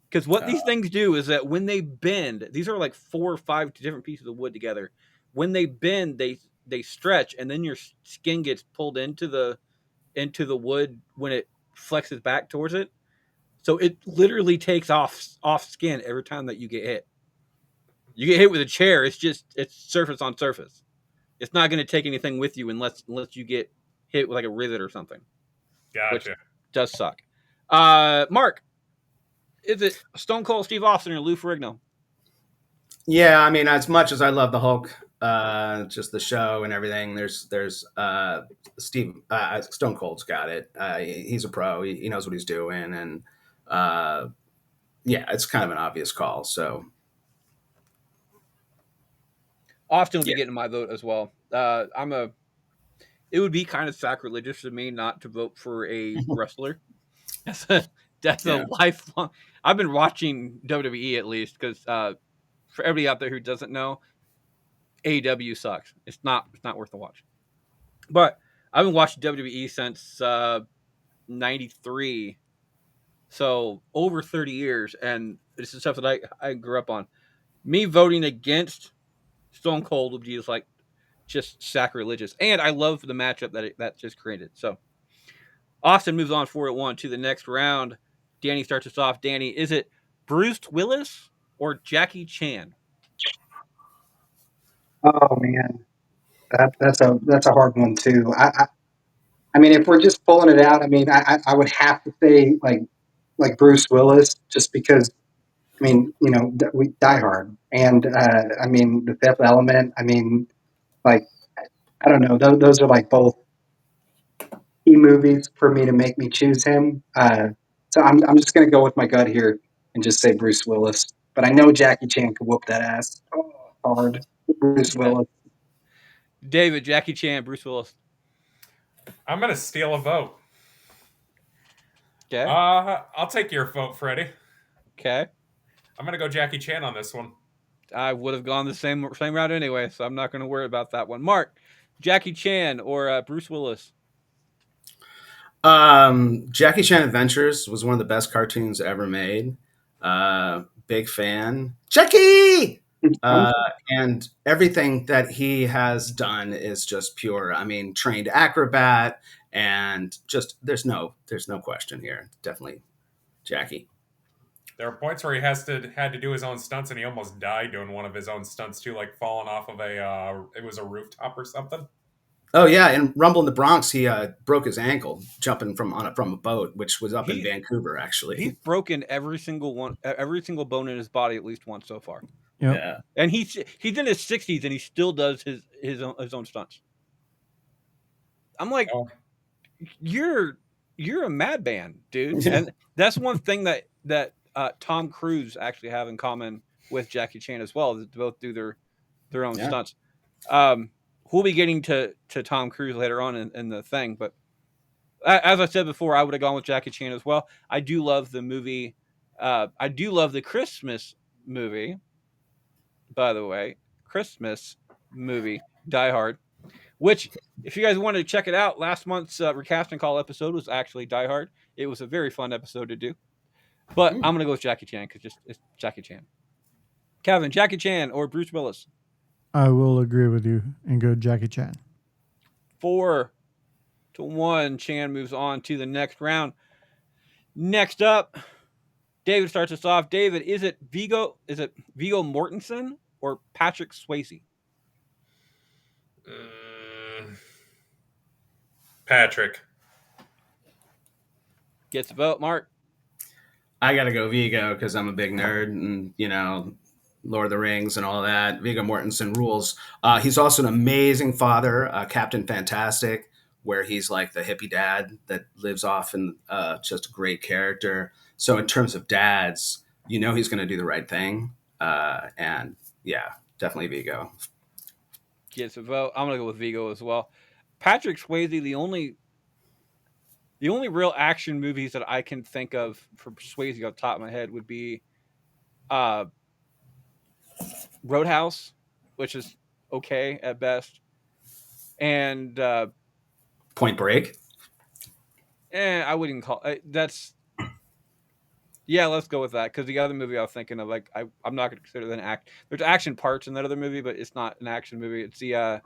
Because what these things do is that when they bend, these are like 4 or 5 different pieces of wood together. When they bend, they stretch, and then your skin gets pulled into the wood when it flexes back towards it. So it literally takes off skin every time that you get hit. You get hit with a chair, it's surface on surface. It's not going to take anything with you unless you get hit with like a rivet or something, which Gotcha. does suck. Mark, is it Stone Cold Steve Austin or Lou Ferrigno? Yeah, I mean, as much as I love the Hulk, just the show and everything, there's Steve Stone Cold's got it. He's a pro. He knows what he's doing, and yeah, it's kind of an obvious call. So Austin would be yeah, getting my vote as well. It would be kind of sacrilegious of me not to vote for a wrestler. That's a yeah. lifelong. I've been watching WWE at least because for everybody out there who doesn't know, AEW sucks. It's not worth the watch. But I've been watching WWE since '93, so over 30 years, and this is stuff that I grew up on. Me voting against Stone Cold would be just sacrilegious, and I love the matchup that just created. So Austin moves on 4-1 to the next round. Danny starts us off. Danny, is it Bruce Willis or Jackie Chan? Oh man, that's a hard one too. I mean, if we're just pulling it out, I mean, I would have to say like Bruce Willis, just because. I mean, we Die Hard, and I mean, The Fifth Element. I mean, like I don't know, those are like both key movies for me to make me choose him. So I'm just gonna go with my gut here and just say Bruce Willis. But I know Jackie Chan could whoop that ass hard. Bruce Okay. Willis. David, Jackie Chan, Bruce Willis. I'm gonna steal a vote. Okay. I'll take your vote, Freddie. Okay. I'm gonna go Jackie Chan on this one. I would have gone the same route anyway, so I'm not going to worry about that one. Mark, Jackie Chan or Bruce Willis? Jackie Chan Adventures was one of the best cartoons ever made. Big fan, Jackie. And everything that he has done is just pure. I mean, trained acrobat, and just there's no question here. Definitely Jackie. There are points where he had to do his own stunts, and he almost died doing one of his own stunts too, like falling off of it was a rooftop or something. Oh yeah, in Rumble in the Bronx, he broke his ankle jumping from a boat, which was up in Vancouver, actually. He's broken every single bone in his body at least once so far. Yep. Yeah. And he's in his 60s and he still does his own stunts. I'm like, Oh. you're a madman, dude. And that's one thing that Tom Cruise actually have in common with Jackie Chan as well. Is they both do their own Yeah. stunts. We'll be getting to Tom Cruise later on in the thing, but as I said before, I would have gone with Jackie Chan as well. I do love the movie. I do love the Christmas movie. By the way, Christmas movie Die Hard, which if you guys wanted to check it out, last month's recasting call episode was actually Die Hard. It was a very fun episode to do. But I'm gonna go with Jackie Chan because it's Jackie Chan. Kevin, Jackie Chan or Bruce Willis? I will agree with you and go Jackie Chan. 4-1. Chan moves on to the next round. Next up, David starts us off. David, is it Viggo Mortensen or Patrick Swayze? Patrick. Gets a vote. Mark? I got to go Vigo because I'm a big nerd and, Lord of the Rings and all that. Viggo Mortensen rules. He's also an amazing father, Captain Fantastic, where he's like the hippie dad that lives off and just a great character. So in terms of dads, he's going to do the right thing. And yeah, definitely Vigo. Gets a vote. I'm going to go with Vigo as well. Patrick Swayze, the only real action movies that I can think of for Swayze off the top of my head would be Roadhouse, which is okay at best, and Point Break. I wouldn't call that's. Yeah, let's go with that because the other movie I was thinking of, like, I'm not going to consider that an act. There's action parts in that other movie, but it's not an action movie. It's the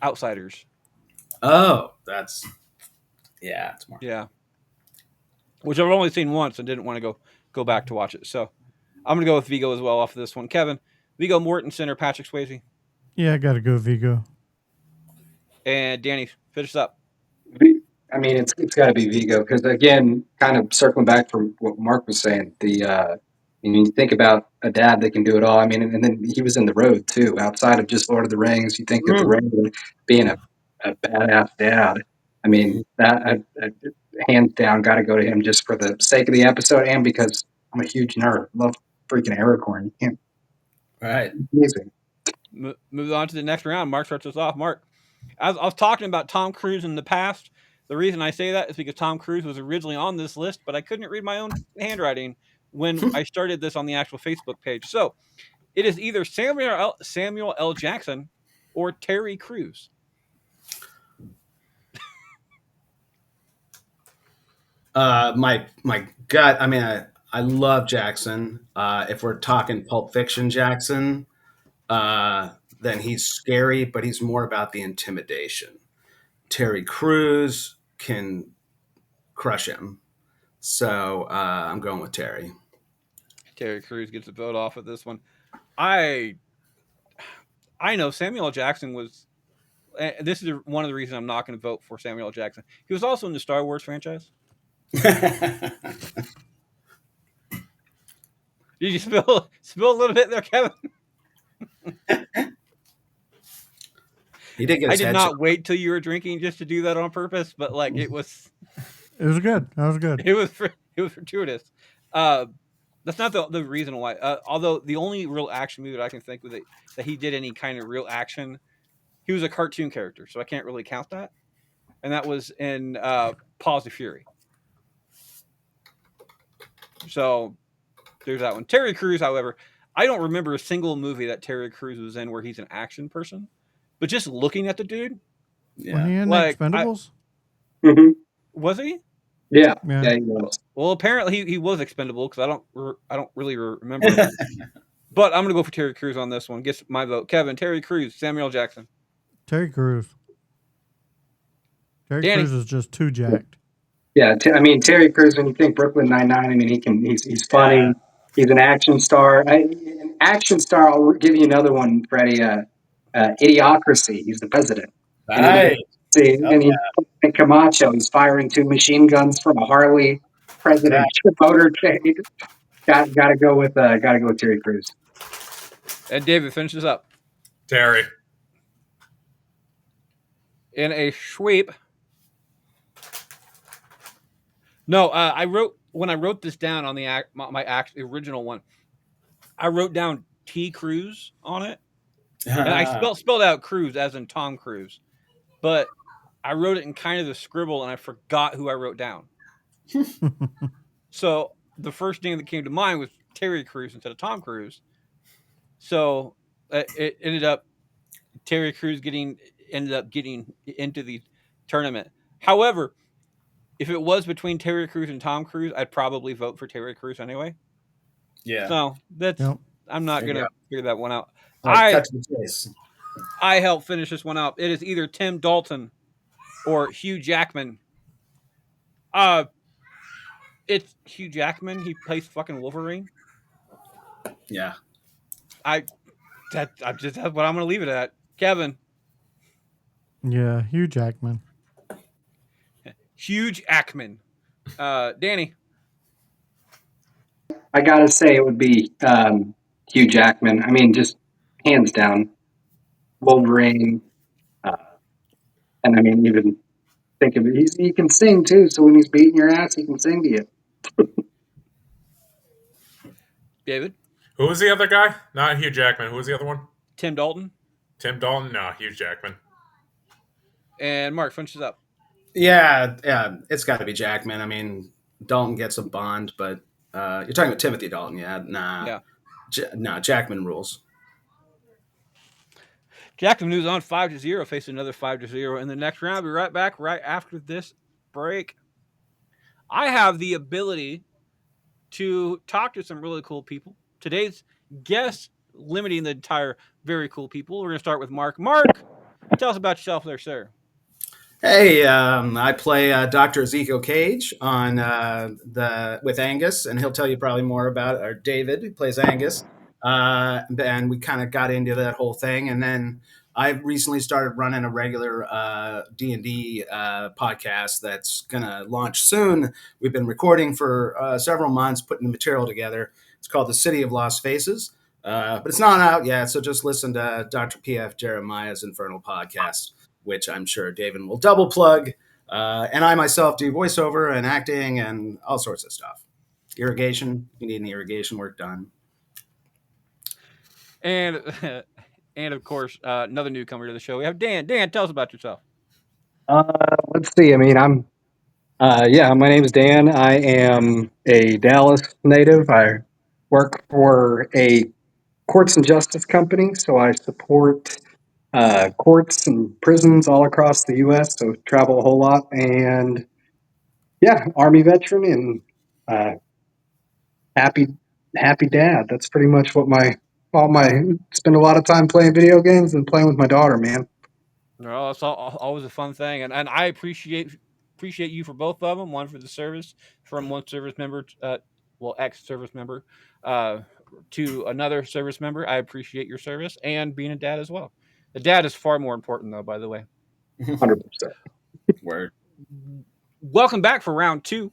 Outsiders. Oh, it's more. Yeah, which I've only seen once and didn't want to go back to watch it. So I'm going to go with Vigo as well off of this one. Kevin, Viggo Mortensen or Patrick Swayze? Yeah, I got to go Vigo. And Danny, finish up. I mean, it's got to be Vigo because again, kind of circling back from what Mark was saying, you think about a dad that can do it all. I mean, and then he was in The Road too. Outside of just Lord of the Rings, you think of The Road being a badass dad. I mean, that hands down got to go to him just for the sake of the episode and because I'm a huge nerd. Love freaking Aragorn. Right. Amazing. Move on to the next round. Mark starts us off. Mark, I was talking about Tom Cruise in the past. The reason I say that is because Tom Cruise was originally on this list, but I couldn't read my own handwriting when I started this on the actual Facebook page. So it is either Samuel L. Jackson or Terry Crews. My gut. I mean, I love Jackson. If we're talking Pulp Fiction Jackson, then he's scary, but he's more about the intimidation. Terry Crews can crush him. So I'm going with Terry. Terry Crews gets a vote off of this one. I know Samuel L. Jackson was. This is one of the reasons I'm not going to vote for Samuel L. Jackson. He was also in the Star Wars franchise. Did you spill a little bit there, Kevin? He did get I his did head not shot. wait till you were drinking just to do that on purpose, but like it was good. That was good. It was fortuitous. That's not the reason why. Although the only real action movie that I can think of that he did any kind of real action, he was a cartoon character, so I can't really count that. And that was in Paws of Fury. So there's that one. Terry Crews, however, I don't remember a single movie that Terry Crews was in where he's an action person. But just looking at the dude, Was he in like, Expendables? Was he? Yeah, Yeah. he was. Well, apparently he was expendable because I don't really remember. But I'm gonna go for Terry Crews on this one. Gets my vote. Kevin, Terry Crews, Samuel L. Jackson. Terry Crews. Terry Danny. Crews is just too jacked. Yeah, I mean Terry Crews. When you think Brooklyn Nine-Nine, I mean he's funny. Yeah. He's an action star. An action star. I'll give you another one, Freddie. Idiocracy. He's the president. Right. And he's Camacho. He's firing two machine guns from a Harley. presidential motorcade. Gotta go with Terry Crews. And David finishes up. Terry. In a sweep. No, I wrote this down on the original one. I wrote down T Cruz on it, and I spelled out Cruz as in Tom Cruise, but I wrote it in kind of the scribble, and I forgot who I wrote down. So the first name that came to mind was Terry Crews instead of Tom Cruise. So it ended up Terry Crews ended up getting into the tournament. However, if it was between Terry Crews and Tom Cruise, I'd probably vote for Terry Crews anyway. Yeah. So that's Yep. I'm not There you gonna figure that one out. Cut to the chase. I helped finish this one out. It is either Tim Dalton or Hugh Jackman. It's Hugh Jackman. He plays fucking Wolverine. Yeah. That's what I'm gonna leave it at. Kevin. Yeah, Hugh Jackman. Huge Ackman. Danny. I gotta say it would be Hugh Jackman. I mean, just hands down, Wolverine. And I mean, even think of it. He can sing too. So when he's beating your ass, he can sing to you. David. Who was the other guy? Not Hugh Jackman. Who was the other one? Tim Dalton. Tim Dalton? No, Hugh Jackman. And Mark finishes up. Yeah, it's got to be Jackman. I mean, Dalton gets a bond, but you're talking about Timothy Dalton, yeah? Nah. Yeah. Jackman rules. Jackman moves on 5-0, facing another 5-0 in the next round. We'll be right back right after this break. I have the ability to talk to some really cool people. Today's guest, limiting the entire very cool people. We're going to start with Mark. Mark, tell us about yourself there, sir. Hey, I play Dr. Ezekiel Cage on with Angus, and he'll tell you probably more about it. Or David, who plays Angus, and we kind of got into that whole thing. And then I recently started running a regular D&D podcast that's going to launch soon. We've been recording for several months, putting the material together. It's called The City of Lost Faces, but it's not out yet. So just listen to Dr. P.F. Jeremiah's Infernal podcast, which I'm sure David will double plug. And I myself do voiceover and acting and all sorts of stuff. Irrigation, you need any irrigation work done. And of course, another newcomer to the show. We have Dan. Dan, tell us about yourself. Let's see. I mean, my name is Dan. I am a Dallas native. I work for a courts and justice company, so I support courts and prisons all across the U.S. So travel a whole lot, and yeah, Army veteran and happy dad. That's pretty much what spend a lot of time playing video games and playing with my daughter, man. Well, it's always a fun thing, and I appreciate you for both of them. One for the service, from one service member, ex-service member, to another service member. I appreciate your service and being a dad as well. The dad is far more important, though. By the way, 100%. Word. Welcome back for round two.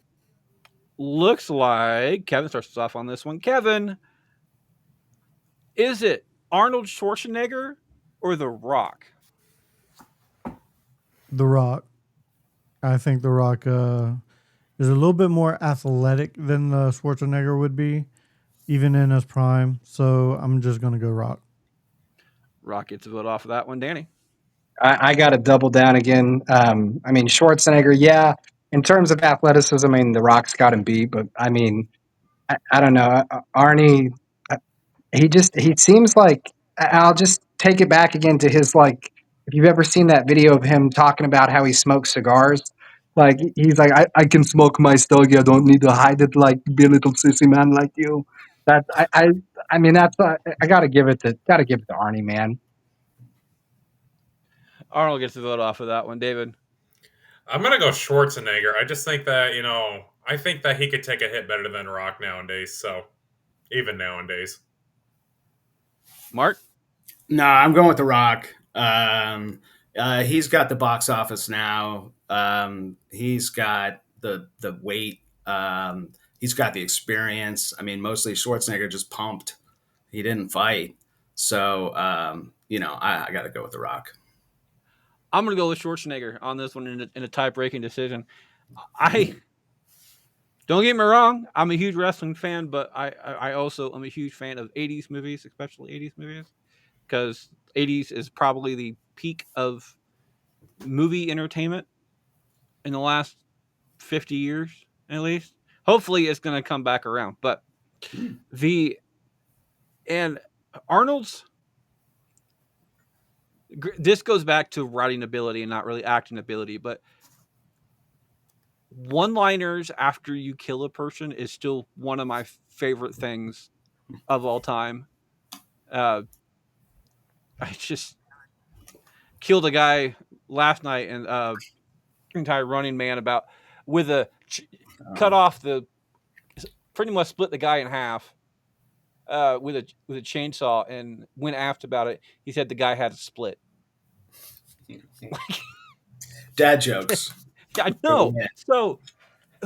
Looks like Kevin starts us off on this one. Kevin, is it Arnold Schwarzenegger or The Rock? The Rock. I think The Rock is a little bit more athletic than Schwarzenegger would be, even in his prime. So I'm just going to go Rock. Rock gets a vote off of that one. Danny? I got to double down again. I mean, Schwarzenegger, yeah. In terms of athleticism, I mean, The Rock's got him beat, but I mean, I don't know. Arnie, he seems like, I'll just take it back again to his, like, if you've ever seen that video of him talking about how he smokes cigars, like, he's like, I can smoke my stogie. I don't need to hide it, like, be a little sissy man like you. I mean, that's, I got to give it to Arnie, man. Arnold gets the vote off of that one. David? I'm going to go Schwarzenegger. I just think that, I think that he could take a hit better than Rock nowadays. So, even nowadays. Mark? No, I'm going with The Rock. He's got the box office now. He's got the weight. He's got the experience. I mean, mostly Schwarzenegger just pumped. He didn't fight. So, I got to go with The Rock. I'm going to go with Schwarzenegger on this one in a tie-breaking decision. I don't get me wrong, I'm a huge wrestling fan, but I also am a huge fan of 80s movies, especially 80s movies, because 80s is probably the peak of movie entertainment in the last 50 years, at least. Hopefully, it's going to come back around. But and Arnold's, this goes back to writing ability and not really acting ability, but one-liners after you kill a person is still one of my favorite things of all time. I just killed a guy last night and entire Running Man about with a cut off pretty much split the guy in half with a chainsaw and when asked about it, he said the guy had a split. Dad jokes. Yeah, I know. So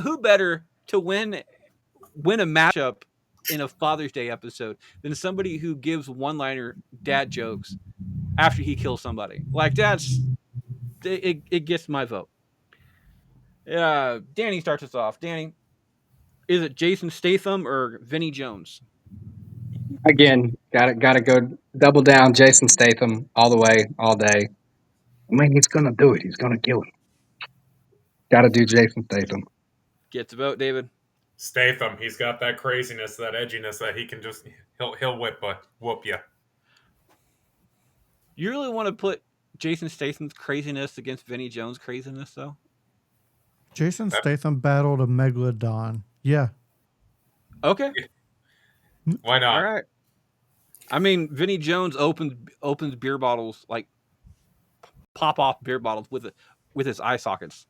who better to win a matchup in a Father's Day episode than somebody who gives one-liner dad jokes after he kills somebody? Like it gets my vote. Danny starts us off. Danny, is it Jason Statham or Vinnie Jones? Again, gotta go double down. Jason Statham all the way, all day. I mean, he's gonna do it. He's gonna kill him. Got to do Jason Statham. Gets a vote, David. Statham, he's got that craziness, that edginess that he can just he'll whoop you. You really want to put Jason Statham's craziness against Vinnie Jones' craziness, though? Jason Statham battled a megalodon. Yeah. Okay. Why not? All right. I mean, Vinnie Jones opens beer bottles, like pop off beer bottles with his eye sockets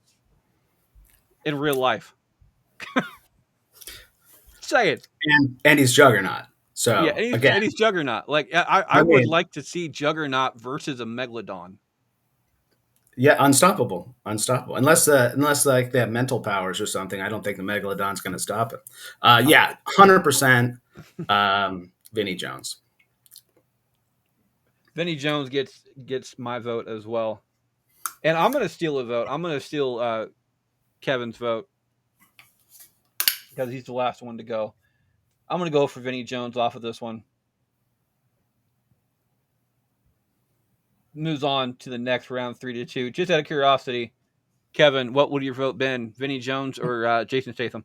in real life. Say it. And he's Juggernaut. So yeah, and he's Juggernaut. Like I would like to see Juggernaut versus a megalodon. Yeah, unstoppable. Unless like they have mental powers or something. I don't think the megalodon's going to stop it. 100%. Vinnie Jones. Vinnie Jones gets my vote as well, and I'm going to steal a vote. I'm going to steal Kevin's vote because he's the last one to go. I'm going to go for Vinnie Jones off of this one. Moves on to the next round, 3-2. Just out of curiosity, Kevin, what would your vote been? Vinnie Jones or Jason Statham?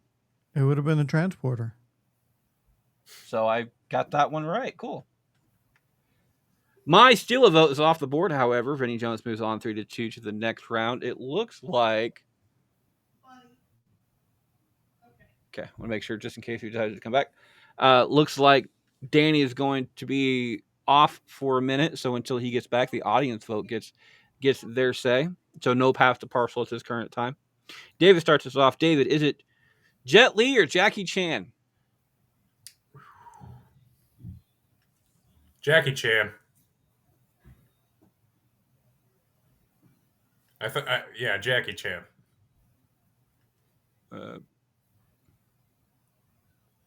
It would have been the transporter. So I got that one right. Cool. My steal a vote is off the board, however. Vinnie Jones moves on 3-2 to the next round. It looks like. Okay, I want to make sure just in case he decides to come back. Looks like Danny is going to be off for a minute, so until he gets back, the audience vote gets their say. So no pass to parcel at this current time. David starts us off. David, is it Jet Li or Jackie Chan? Jackie Chan. Jackie Chan.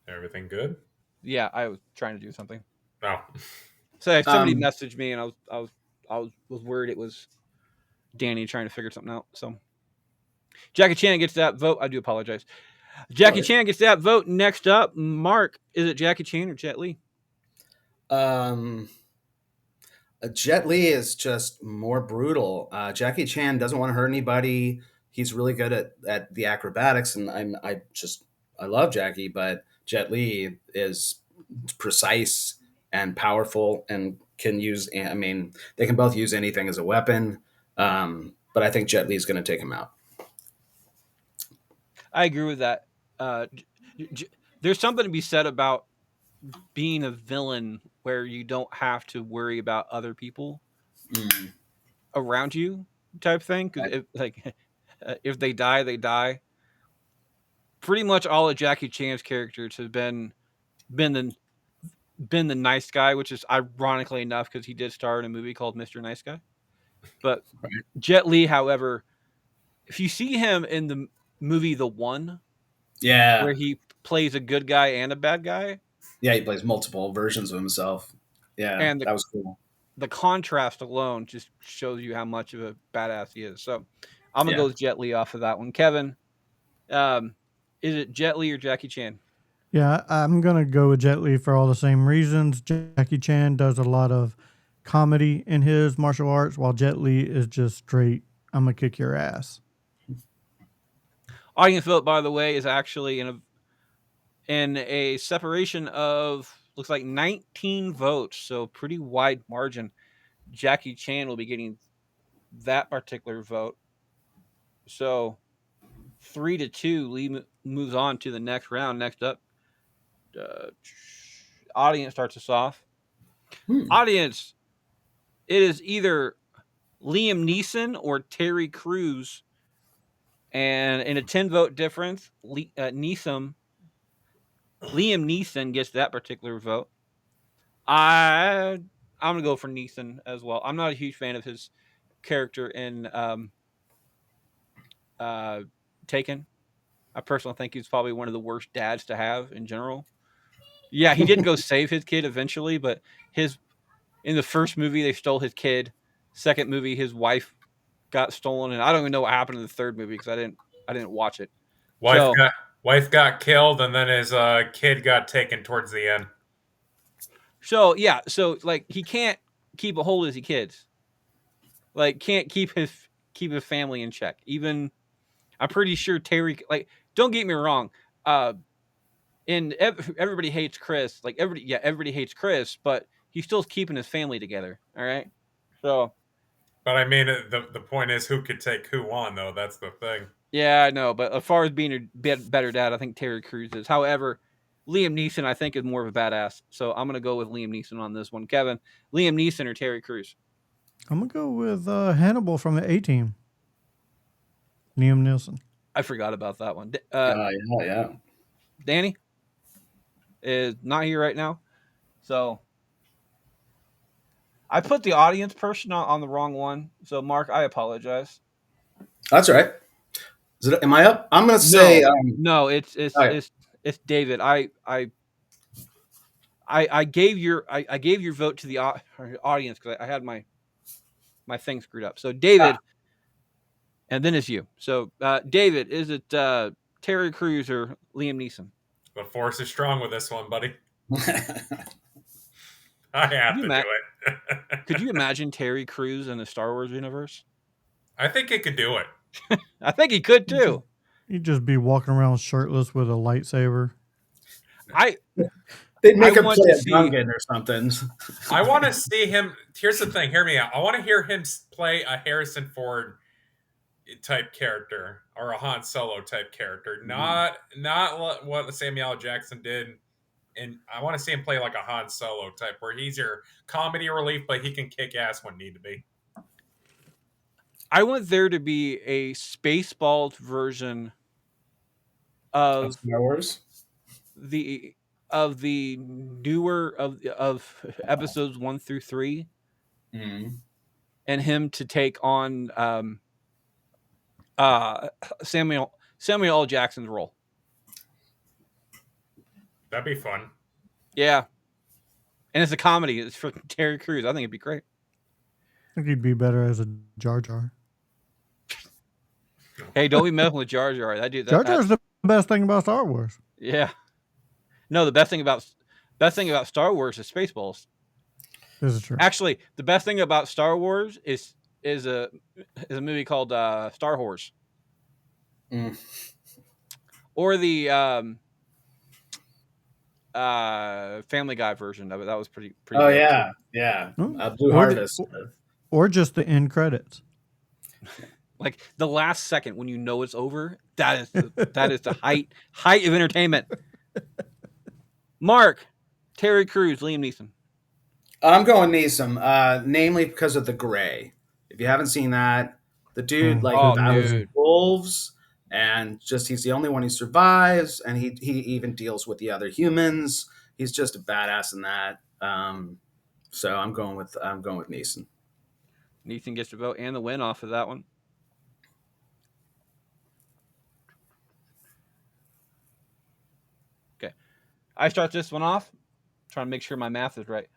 Everything good? Yeah, I was trying to do something. Oh. So somebody messaged me, and I was worried it was Danny trying to figure something out. So Jackie Chan gets that vote. I do apologize. Jackie Chan gets that vote. Next up, Mark, is it Jackie Chan or Jet Li? Jet Li is just more brutal. Jackie Chan doesn't want to hurt anybody. He's really good at the acrobatics, and I love Jackie, but Jet Li is precise and powerful and can use. I mean, they can both use anything as a weapon, but I think Jet Li is going to take him out. I agree with that. There's something to be said about being a villain where you don't have to worry about other people around you, type thing. Because if they die, they die. Pretty much all of Jackie Chan's characters have been the nice guy, which is ironically enough because he did star in a movie called Mr. Nice Guy. But Jet Li, however, if you see him in the movie The One, Yeah, where he plays a good guy and a bad guy, yeah, he plays multiple versions of himself. Yeah, and that was cool. the contrast alone just shows you how much of a badass he is. So I'm gonna Yeah. go with Jet Li off of that one. Kevin, um, is it Jet Li or Jackie Chan? Yeah, I'm gonna go with Jet Li for all the same reasons. Jackie Chan does a lot of comedy in his martial arts, while Jet Li is just straight. I'm gonna kick your ass. Audience vote, by the way, is actually in a separation of looks like 19 votes, so pretty wide margin. Jackie Chan will be getting that particular vote. So 3-2, Lee moves on to the next round. Next up, uh, audience starts us off. Hmm. Audience, it is either Liam Neeson or Terry Crews, and in a 10-vote difference, Liam Neeson gets that particular vote. I'm gonna go for Neeson as well. I'm not a huge fan of his character in uh, Taken. I personally think he's probably one of the worst dads to have in general. Yeah, he did go save his kid eventually, but his in the first movie they stole his kid. Second movie, his wife got stolen, and I don't even know what happened in the third movie because I didn't watch it. Wife So got wife got killed, and then his kid got taken towards the end. yeah, so like he can't keep a hold of his kids. Like can't keep his family in check. Even I'm pretty sure Terry. Like, don't get me wrong. Uh, and everybody hates Chris. Like everybody hates Chris, but he's still keeping his family together. All right. So But I mean, the point is, who could take who on, though? That's the thing. yeah, I know. But as far as being a better dad, I think Terry Crews is. However, Liam Neeson, I think, is more of a badass. So I'm gonna go with Liam Neeson on this one. Kevin, Liam Neeson or Terry Crews? I'm gonna go with Hannibal from the A Team. Liam Nielsen. I forgot about that one. Yeah, yeah. Danny is not here right now, so I put the audience person on the wrong one. So Mark, I apologize. That's all right. Am I up? I'm gonna say. No, no, it's All it's right. it's it's David. I gave your vote to the audience because I had my thing screwed up. So Ah. David, and then it's you. So David, is it Terry Crews or Liam Neeson? The force is strong with this one, buddy. I Could have you, to do it. could you imagine Terry Crews in the Star Wars universe? I think it could do it. I think he could too. He'd just be walking around shirtless with a lightsaber. I They'd make I him want play to a see. Gungan or something. I want to see him. Here's the thing. Hear me out. I want to hear him play a Harrison Ford type character or a Han Solo type character, not what Samuel L. Jackson did. And I want to see him play like a Han Solo type, where he's your comedy relief, but he can kick ass when need to be. I want there to be a Spaceballs version Of of Star Wars. the newer of episodes 1 through 3, Mm. and him to take on uh, Samuel L. Jackson's role. That'd be fun. Yeah, and it's a comedy. It's for Terry Crews. I think it'd be great. I think he'd be better as a Jar Jar. Hey, don't be messing with Jar Jar. That dude. Jar Jar's the best thing about Star Wars. Yeah. No, the best thing about Star Wars is Spaceballs. This is true. Actually, the best thing about Star Wars is a movie called Star Wars, Mm. or the Family Guy version of it. That was pretty. Oh good, yeah, too. yeah. Oh, Blue or the- Harvest. Or just the end credits. Like the last second when you know it's over, that is the height of entertainment. Mark, Terry Crews, Liam Neeson. I'm going Neeson, namely because of the gray. If you haven't seen that, the dude battles dude. wolves, and just he's the only one who survives, and he even deals with the other humans. He's just a badass in that. So I'm going with Neeson. Neeson gets the vote and the win off of that one. I start this one off. Trying to make sure my math is right.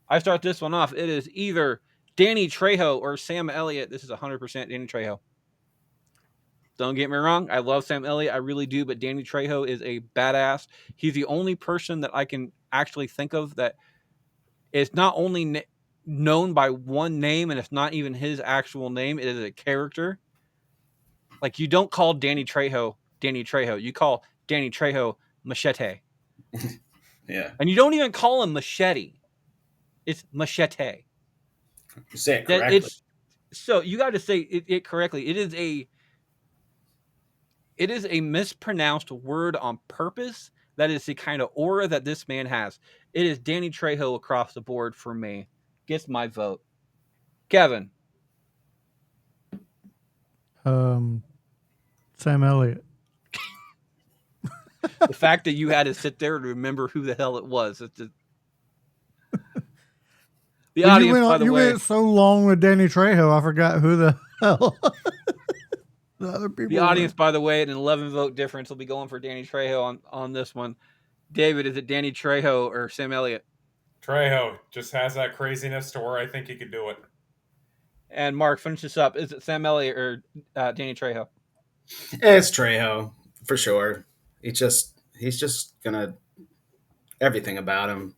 I start this one off. It is either Danny Trejo or Sam Elliott. This is 100% Danny Trejo. Don't get me wrong. I love Sam Elliott. I really do. But Danny Trejo is a badass. He's the only person that I can actually think of that is not only known by one name, and it's not even his actual name. It is a character. Like, you don't call Danny Trejo Danny Trejo. You call Danny Trejo Machete. Yeah. And you don't even call him Machete. It's Machete. You say it That correctly. so you got to say it correctly. It is a mispronounced word on purpose. That is the kind of aura that this man has. It is Danny Trejo across the board for me. Gets my vote. Kevin. Sam Elliott. The fact that you had to sit there to remember who the hell it was. The Well, audience, by the you way. went so long with Danny Trejo, I forgot who the hell the other people The audience, were. by the way, an 11 vote difference will be going for Danny Trejo on this one. David, is it Danny Trejo or Sam Elliott? Trejo just has that craziness to where I think he could do it. And Mark, finish this up. Is it Sam Elliott or Danny Trejo? It's Trejo for sure. He's just gonna everything about him.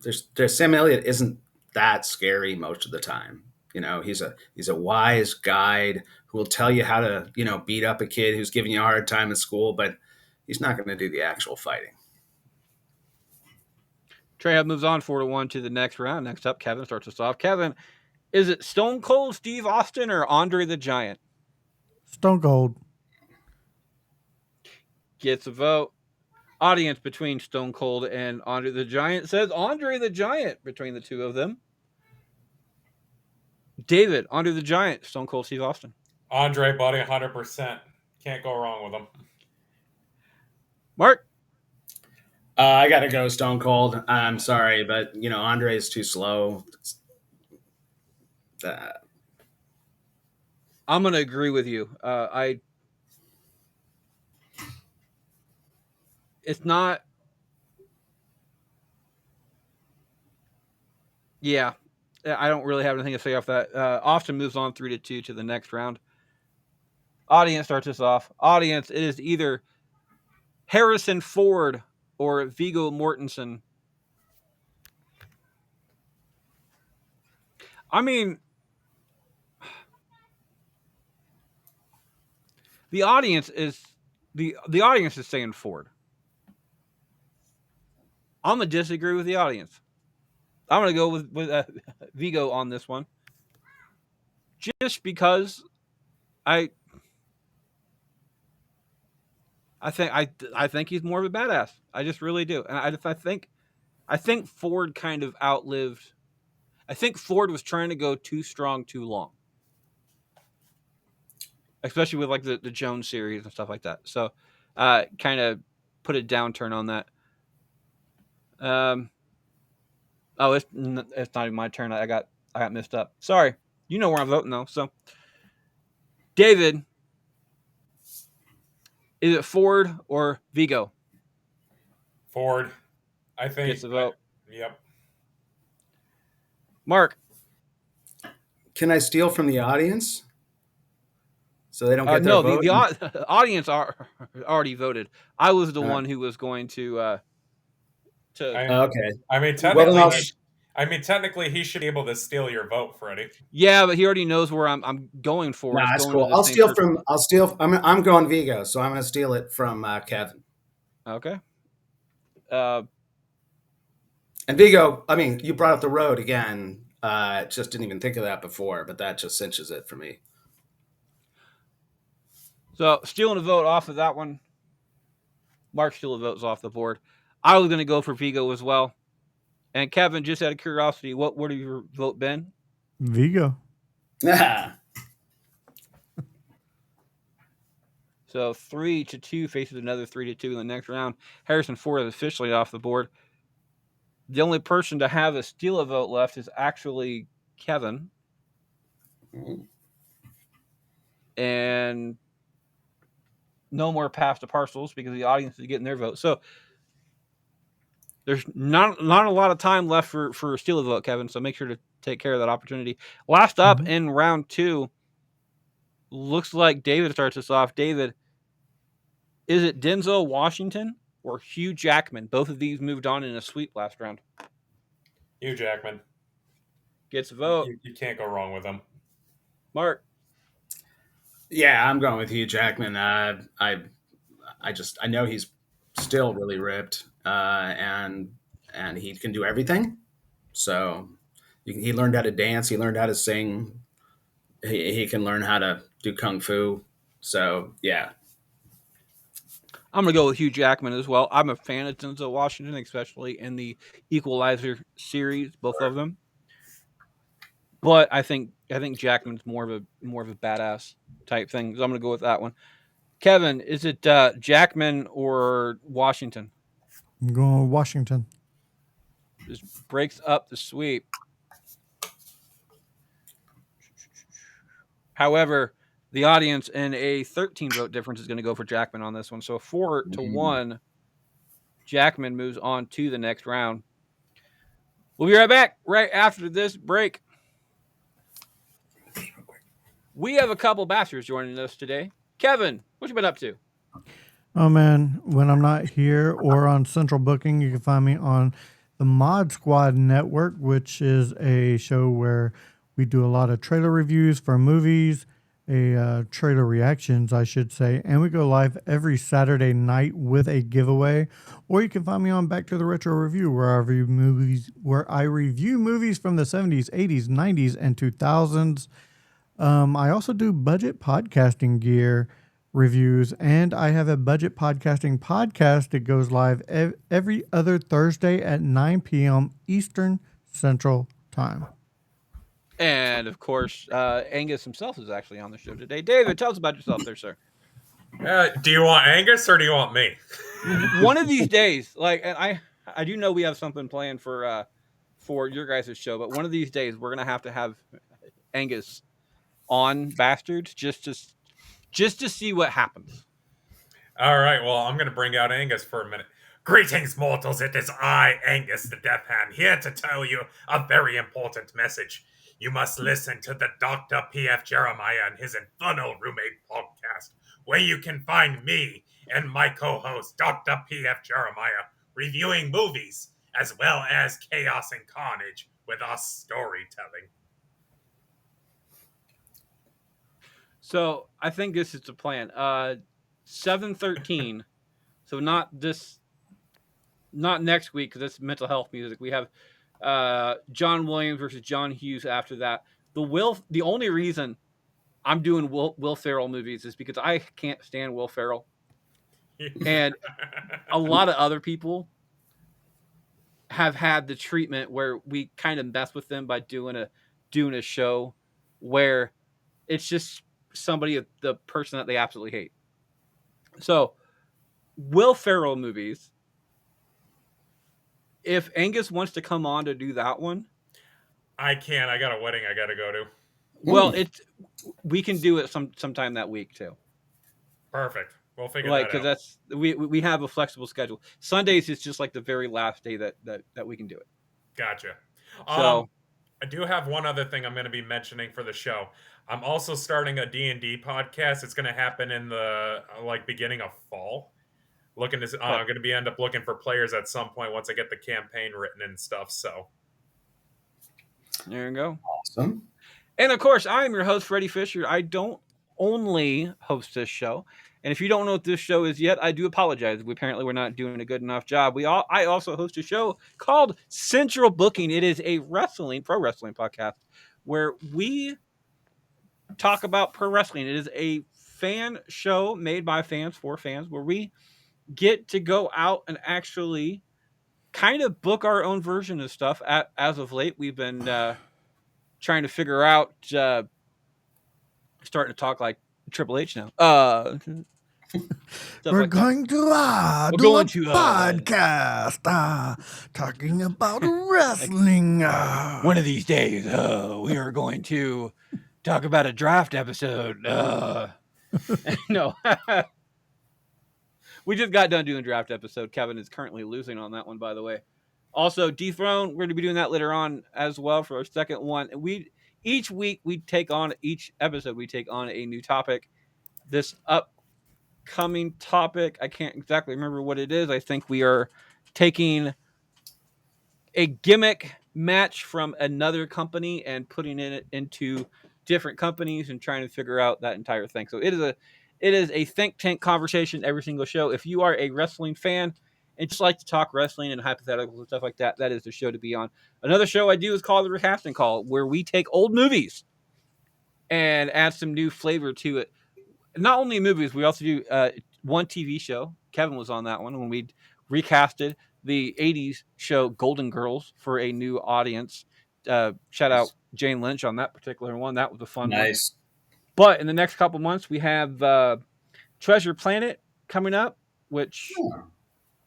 There's Sam Elliott isn't that scary most of the time. You know, he's a wise guide who will tell you how to, beat up a kid who's giving you a hard time at school, but he's not going to do the actual fighting. Trejo moves on 4-1 to the next round. Next up, Kevin starts us off. Kevin, is it Stone Cold Steve Austin or Andre the Giant? Stone Cold. Gets a vote. Audience between Stone Cold and Andre the Giant says Andre the Giant between the two of them. David, Andre the Giant, Stone Cold Steve Austin. Andre, buddy, 100%. Can't go wrong with him. Mark? I got to go Stone Cold. I'm sorry, but, Andre is too slow. I'm going to agree with you. It's not. Yeah, I don't really have anything to say off that. Austin moves on 3-2 to the next round. Audience starts us off. Audience, it is either Harrison Ford or Viggo Mortensen. I mean, the audience is saying Ford. I'm gonna disagree with the audience. I'm gonna go with Viggo on this one, just because I think he's more of a badass. I just really do, and I think Ford kind of outlived. I think Ford was trying to go too strong too long, especially with like the Jones series and stuff like that. So, kind of put a downturn on that. It's not even my turn. I got messed up. Sorry. You know where I'm voting though. So, David, is it Ford or Viggo? Ford, I think. Gets the vote. Yep. Mark. Can I steal from the audience so they don't get their no, vote? the audience are already voted. I was the one who was going to. Okay. I mean, technically, he should be able to steal your vote, Freddie. Yeah, but he already knows where I'm going for. Nah, that's cool. I'll steal. I'm going Viggo, so I'm going to steal it from Kevin. Okay. And Viggo, I mean, you brought up the road again. Just didn't even think of that before, but that just cinches it for me. So stealing a vote off of that one. Mark stealing votes off the board. I was going to go for Viggo as well. And Kevin, just out of curiosity, what would your vote been? Viggo. So 3-2 faces another 3-2 in the next round. Harrison Ford is officially off the board. The only person to have a steal a vote left is actually Kevin. And no more pass to parcels because the audience is getting their vote. So There's not a lot of time left for steal a vote, Kevin. So make sure to take care of that opportunity. Last up in round 2, looks like David starts us off. David, is it Denzel Washington or Hugh Jackman? Both of these moved on in a sweep last round. Hugh Jackman Gets a vote. You can't go wrong with him. Mark. Yeah, I'm going with Hugh Jackman. I know he's still really ripped, and he can do everything. So he learned how to dance. He learned how to sing. He can learn how to do kung fu. So yeah, I'm going to go with Hugh Jackman as well. I'm a fan of Denzel Washington, especially in the Equalizer series, both of them. But I think Jackman's more of a badass type thing. So I'm going to go with that one. Kevin, is it Jackman or Washington? I'm going with Washington. Just breaks up the sweep. However, the audience in a 13 vote difference is going to go for Jackman on this one. So 4-1, Jackman moves on to the next round. We'll be right back right after this break. We have a couple bastards joining us today. Kevin, what you been up to? Oh man, when I'm not here or on Central Booking, you can find me on the Mod Squad Network, which is a show where we do a lot of trailer reviews for movies, trailer reactions, I should say, and we go live every Saturday night with a giveaway. Or you can find me on Back to the Retro Review, where I review movies from the 70s, 80s, 90s, and 2000s. I also do budget podcasting gear reviews, and I have a budget podcasting podcast that goes live every other Thursday at 9 p.m. Eastern Central Time. And of course, Angus himself is actually on the show today. David, tell us about yourself there, sir. Do you want Angus or do you want me? One of these days, and I do know we have something planned for your guys' show, but one of these days we're gonna have to have Angus on Bastards just to see what happens. All right, well, I'm going to bring out Angus for a minute. Greetings, mortals. It is I, Angus the Death Hand, here to tell you a very important message. You must listen to the Dr. P.F. Jeremiah and his Infernal Roommate podcast, where you can find me and my co-host, Dr. P.F. Jeremiah, reviewing movies, as well as chaos and carnage with our storytelling. So I think this is the plan. 7/13. So not next week because it's mental health music. We have John Williams versus John Hughes after that. The only reason I'm doing Will Ferrell movies is because I can't stand Will Ferrell, and a lot of other people have had the treatment where we kind of mess with them by doing a show where it's just somebody, the person that they absolutely hate. So Will Ferrell movies, if Angus wants to come on to do that one, I can't. I got a wedding I got to go to. Well, we can do it sometime that week too. Perfect. We'll figure that out. Because that's we have a flexible schedule. Sundays is just like the very last day that we can do it. Gotcha. So I do have one other thing I'm going to be mentioning for the show. I'm also starting a D&D podcast. It's going to happen in the beginning of fall. I'm going to end up looking for players at some point once I get the campaign written and stuff. So there you go. Awesome. And of course, I'm your host, Freddie Fisher. I don't only host this show. And if you don't know what this show is yet, I do apologize. We're not doing a good enough job. I also host a show called Central Booking. It is a pro wrestling podcast where we talk about pro wrestling. It is a fan show made by fans for fans where we get to go out and actually kind of book our own version of stuff. As of late, we've been trying to figure out starting to talk like Triple H now. We're going to do a podcast talking about wrestling. One of these days, we are going to talk about a draft episode. No. We just got done doing draft episode. Kevin is currently losing on that one, by the way. Also, Dethrone, we're going to be doing that later on as well for our second one. Each week each episode we take on a new topic. This upcoming topic, I can't exactly remember what it is. I think we are taking a gimmick match from another company and putting it into different companies and trying to figure out that entire thing. So it is a think tank conversation every single show. If you are a wrestling fan and just like to talk wrestling and hypotheticals and stuff like that, that is the show to be on. Another show I do is called the Recasting Call, where we take old movies and add some new flavor to it. Not only movies, we also do one TV show. Kevin was on that one when we recasted the 80s show Golden Girls for a new audience. Shout out Jane Lynch on that particular one. That was a fun one. Nice. But in the next couple months, we have Treasure Planet coming up, which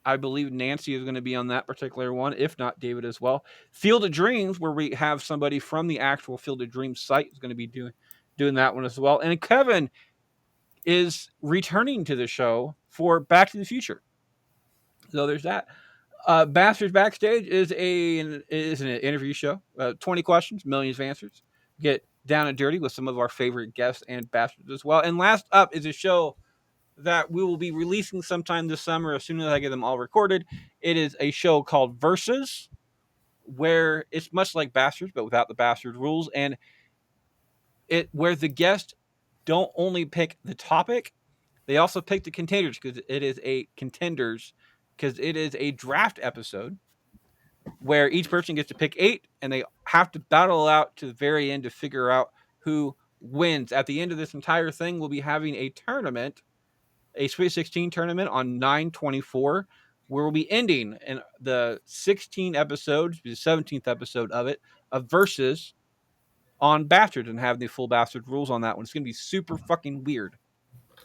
I believe Nancy is going to be on that particular one, if not David as well. Field of Dreams, where we have somebody from the actual Field of Dreams site, is going to be doing that one as well. And Kevin is returning to the show for Back to the Future. So there's that. Bastards Backstage is an interview show. 20 questions, millions of answers. Get down and dirty with some of our favorite guests and bastards as well. And last up is a show that we will be releasing sometime this summer as soon as I get them all recorded. It is a show called Versus, where it's much like Bastards, but without the Bastard rules. And where the guests don't only pick the topic, they also pick the contenders because it is a draft episode where each person gets to pick 8 and they have to battle out to the very end to figure out who wins. At the end of this entire thing, we'll be having a tournament, a Sweet 16 tournament on 9/24, where we'll be ending in the 16 episodes, the 17th episode of it, of Versus on Bastards and having the full Bastard rules on that one. It's going to be super fucking weird.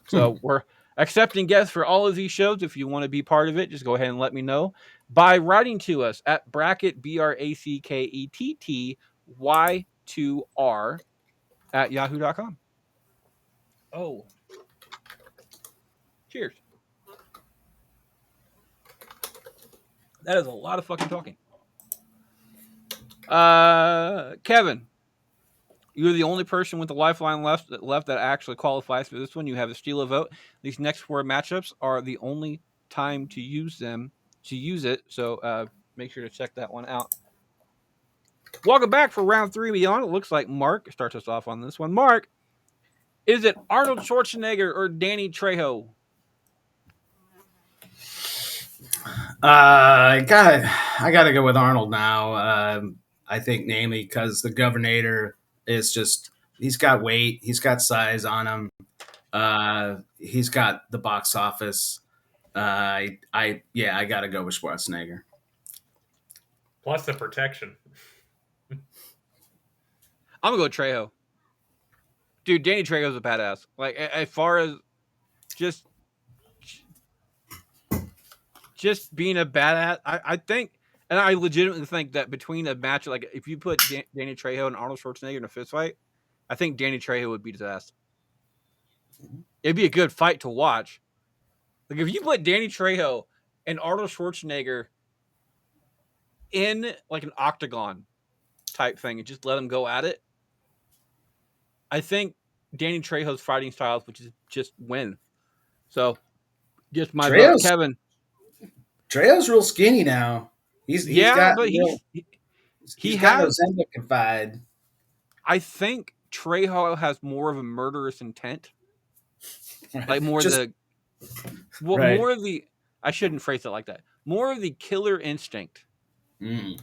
So we're accepting guests for all of these shows. If you want to be part of it, just go ahead and let me know by writing to us at bracket BRACKETTY2R at yahoo.com. Oh, cheers. That is a lot of fucking talking. Kevin, you're the only person with the lifeline left that actually qualifies for this one. You have to steal a vote. These next 4 matchups are the only time to use it. So make sure to check that one out. Welcome back for round 3 beyond. It looks like Mark starts us off on this one. Mark, is it Arnold Schwarzenegger or Danny Trejo? I gotta go with Arnold now. I think namely because the Governor is just, he's got weight, he's got size on him, he's got the box office. I gotta go with Schwarzenegger. Plus the protection. I'm gonna go with Trejo. Dude, Danny Trejo's a badass. Like, as far as just being a badass, I think, and I legitimately think that between a match, like if you put Danny Trejo and Arnold Schwarzenegger in a fist fight, I think Danny Trejo would beat his ass. It'd be a good fight to watch. Like if you put Danny Trejo and Arnold Schwarzenegger in like an octagon type thing and just let them go at it, I think Danny Trejo's fighting styles would just win. So, just my vote, Kevin. Trejo's real skinny now. He's got Ozempic. I think Trejo has more of a murderous intent. Like more of the I shouldn't phrase it like that. More of the killer instinct than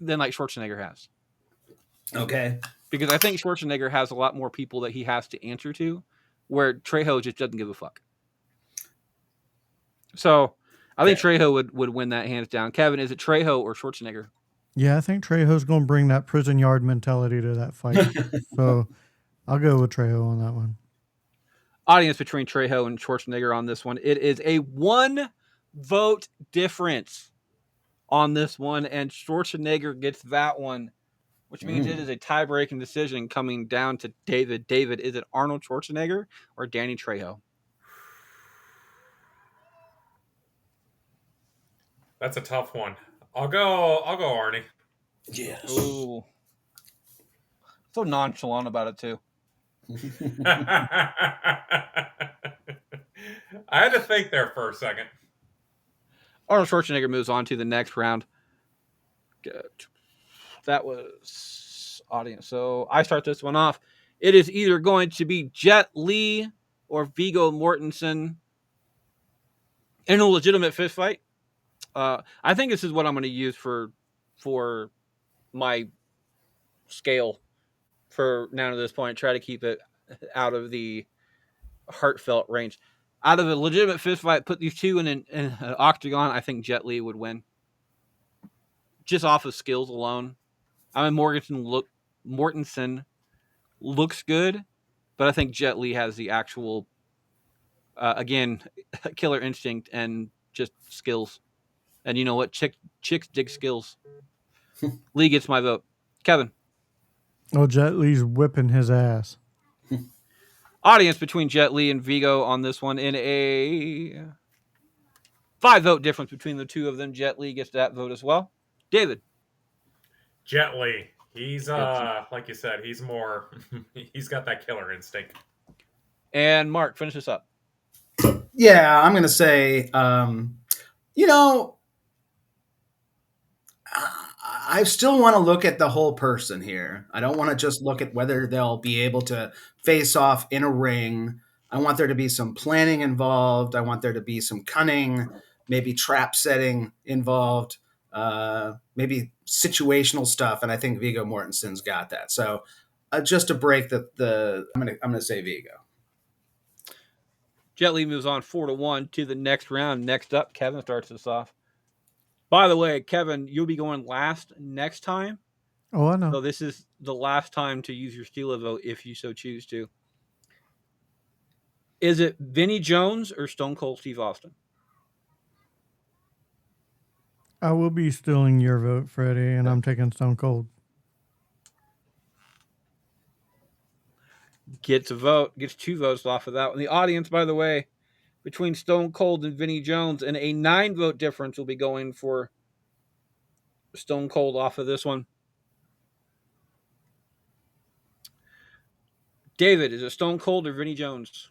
like Schwarzenegger has. Okay. Because I think Schwarzenegger has a lot more people that he has to answer to, where Trejo just doesn't give a fuck. So I think Trejo would win that hands down. Kevin, is it Trejo or Schwarzenegger? Yeah, I think Trejo's going to bring that prison yard mentality to that fight. So I'll go with Trejo on that one. Audience between Trejo and Schwarzenegger on this one. It is a 1 vote difference on this one, and Schwarzenegger gets that one, which means it is a tie-breaking decision coming down to David. David, is it Arnold Schwarzenegger or Danny Trejo? That's a tough one. I'll go Arnie. Yes. Ooh. So nonchalant about it too. I had to think there for a second. Arnold Schwarzenegger moves on to the next round. Good. That was audience. So I start this one off. It is either going to be Jet Li or Viggo Mortensen in a legitimate fist fight. I think this is what I'm going to use for my scale for now to this point. Try to keep it out of the heartfelt range. Out of a legitimate fist fight, put these two in an octagon. I think Jet Li would win, just off of skills alone. I mean, Mortensen looks good, but I think Jet Li has the actual, again, killer instinct and just skills. And you know what? Chicks dig skills. Lee gets my vote. Kevin. Oh, Jet Li's whipping his ass. Audience between Jet Li and Vigo on this one in a 5-vote difference between the two of them. Jet Li gets that vote as well. David. Jet Li. He's like you said, he's more he's got that killer instinct. And Mark, finish this up. Yeah, I'm gonna say, you know, I still want to look at the whole person here. I don't want to just look at whether they'll be able to face off in a ring. I want there to be some planning involved. I want there to be some cunning, maybe trap setting involved, maybe situational stuff. And I think Viggo Mortensen's got that. So just to break I'm gonna say Vigo. Jet Li moves on 4-1 to the next round. Next up, Kevin starts us off. By the way, Kevin, you'll be going last next time. Oh, I know. So this is the last time to use your Steeler vote if you so choose to. Is it Vinnie Jones or Stone Cold Steve Austin? I will be stealing your vote, Freddie, and I'm taking Stone Cold. Gets 2 votes off of that one. The audience, by the way, between Stone Cold and Vinnie Jones, and a 9-vote difference will be going for Stone Cold off of this one. David, is it Stone Cold or Vinnie Jones?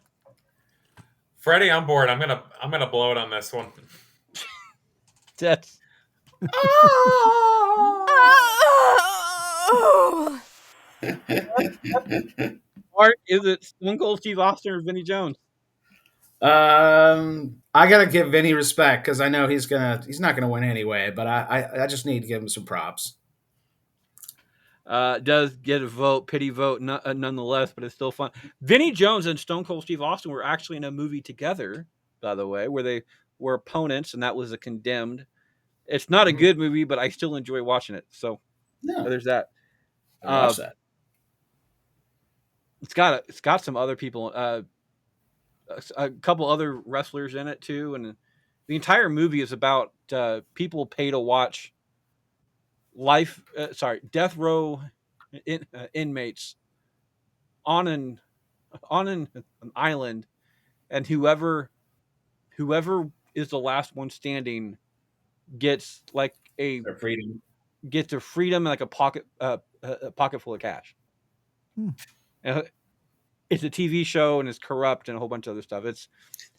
Freddie, I'm bored. I'm gonna blow it on this one. That's Mark, is it Stone Cold Steve Austin or Vinnie Jones? I gotta give Vinny respect because I know he's not gonna win anyway, but I just need to give him some props. Does get a vote, pity vote, nonetheless, but it's still fun. Vinnie Jones and Stone Cold Steve Austin were actually in a movie together, by the way, where they were opponents, and that was a Condemned. It's not a good movie, but I still enjoy watching it. So there's that. Watch that. It's got some other people, a couple other wrestlers in it too, and the entire movie is about people pay to watch death row inmates on an island, and whoever is the last one standing gets like Their freedom. gets a freedom and like a pocket full of cash. It's a TV show and it's corrupt and a whole bunch of other stuff. It's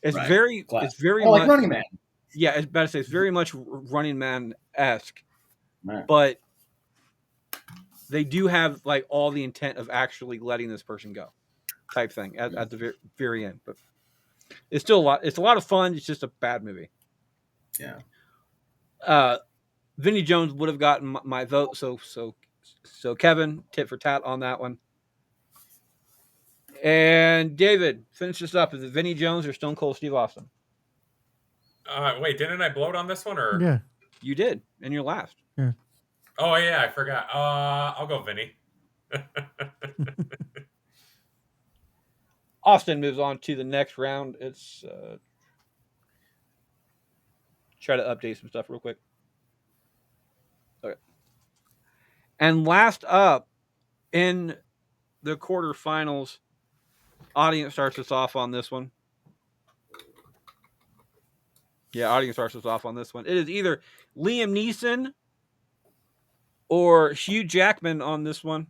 Right. very Class. it's very like much Running Man. yeah. It's better to say it's very much Running Man-esque, Right. but they do have like all the intent of actually letting this person go, type thing at the very end. But it's still a lot. It's a lot of fun. It's just a bad movie. Yeah. Vinnie Jones would have gotten my vote. So Kevin, tit for tat on that one. And David, finish this up. Is it Vinnie Jones or Stone Cold Steve Austin? Wait, didn't I bloat on this one or? Yeah. You did, and you're last. Yeah. Oh yeah, I forgot. I'll go Vinny. Austin moves on to the next round. It's try to update some stuff real quick. Okay. And last up in the quarterfinals, audience starts us off on this one. Yeah, audience starts us off on this one. It is either Liam Neeson or Hugh Jackman on this one.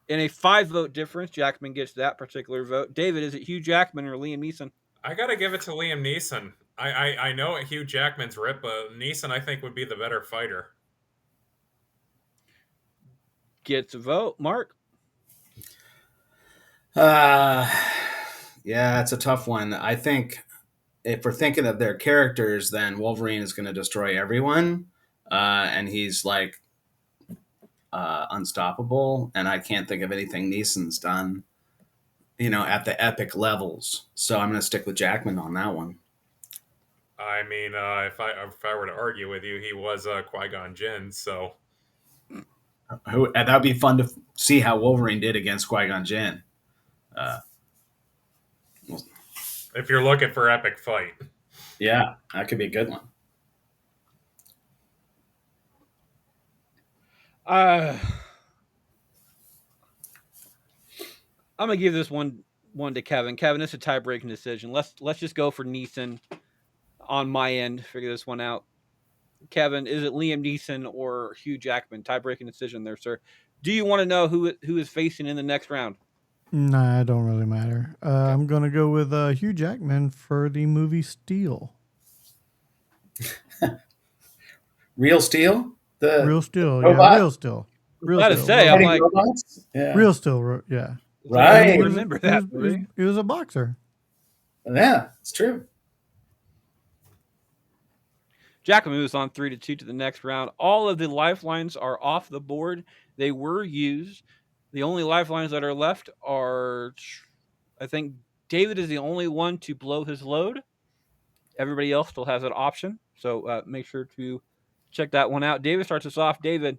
In a 5-vote difference, Jackman gets that particular vote. David, is it Hugh Jackman or Liam Neeson? I gotta give it to Liam Neeson. I know Hugh Jackman's ripped, but Neeson I think would be the better fighter. Gets a vote. Mark? Yeah, it's a tough one. I think if we're thinking of their characters, then Wolverine is going to destroy everyone, and he's like unstoppable. And I can't think of anything Neeson's done, at the epic levels. So I'm going to stick with Jackman on that one. I mean, if I were to argue with you, he was Qui-Gon Jinn, so And that'd be fun to see how Wolverine did against Qui-Gon Jinn. If you're looking for epic fight, yeah, that could be a good one. I'm gonna give this one to Kevin. Kevin, it's a tie-breaking decision. Let's just go for Neeson on my end. Figure this one out. Kevin, is it Liam Neeson or Hugh Jackman? Tie-breaking decision there, sir. Do you want to know who is facing in the next round? Nah, it don't really matter. I'm gonna go with Hugh Jackman for the movie Steel. Real Steel? Real Steel, robot? yeah, Real Steel. Real Gotta Steel. say, I'm like, robots? Yeah. Real Steel, yeah. Right. I remember that. He was a boxer. Yeah, it's true. Jackman moves on 3-2 to the next round. All of the lifelines are off the board. They were used. The only lifelines that are left are, I think, David is the only one to blow his load. Everybody else still has an option. So make sure to check that one out. David starts us off. David,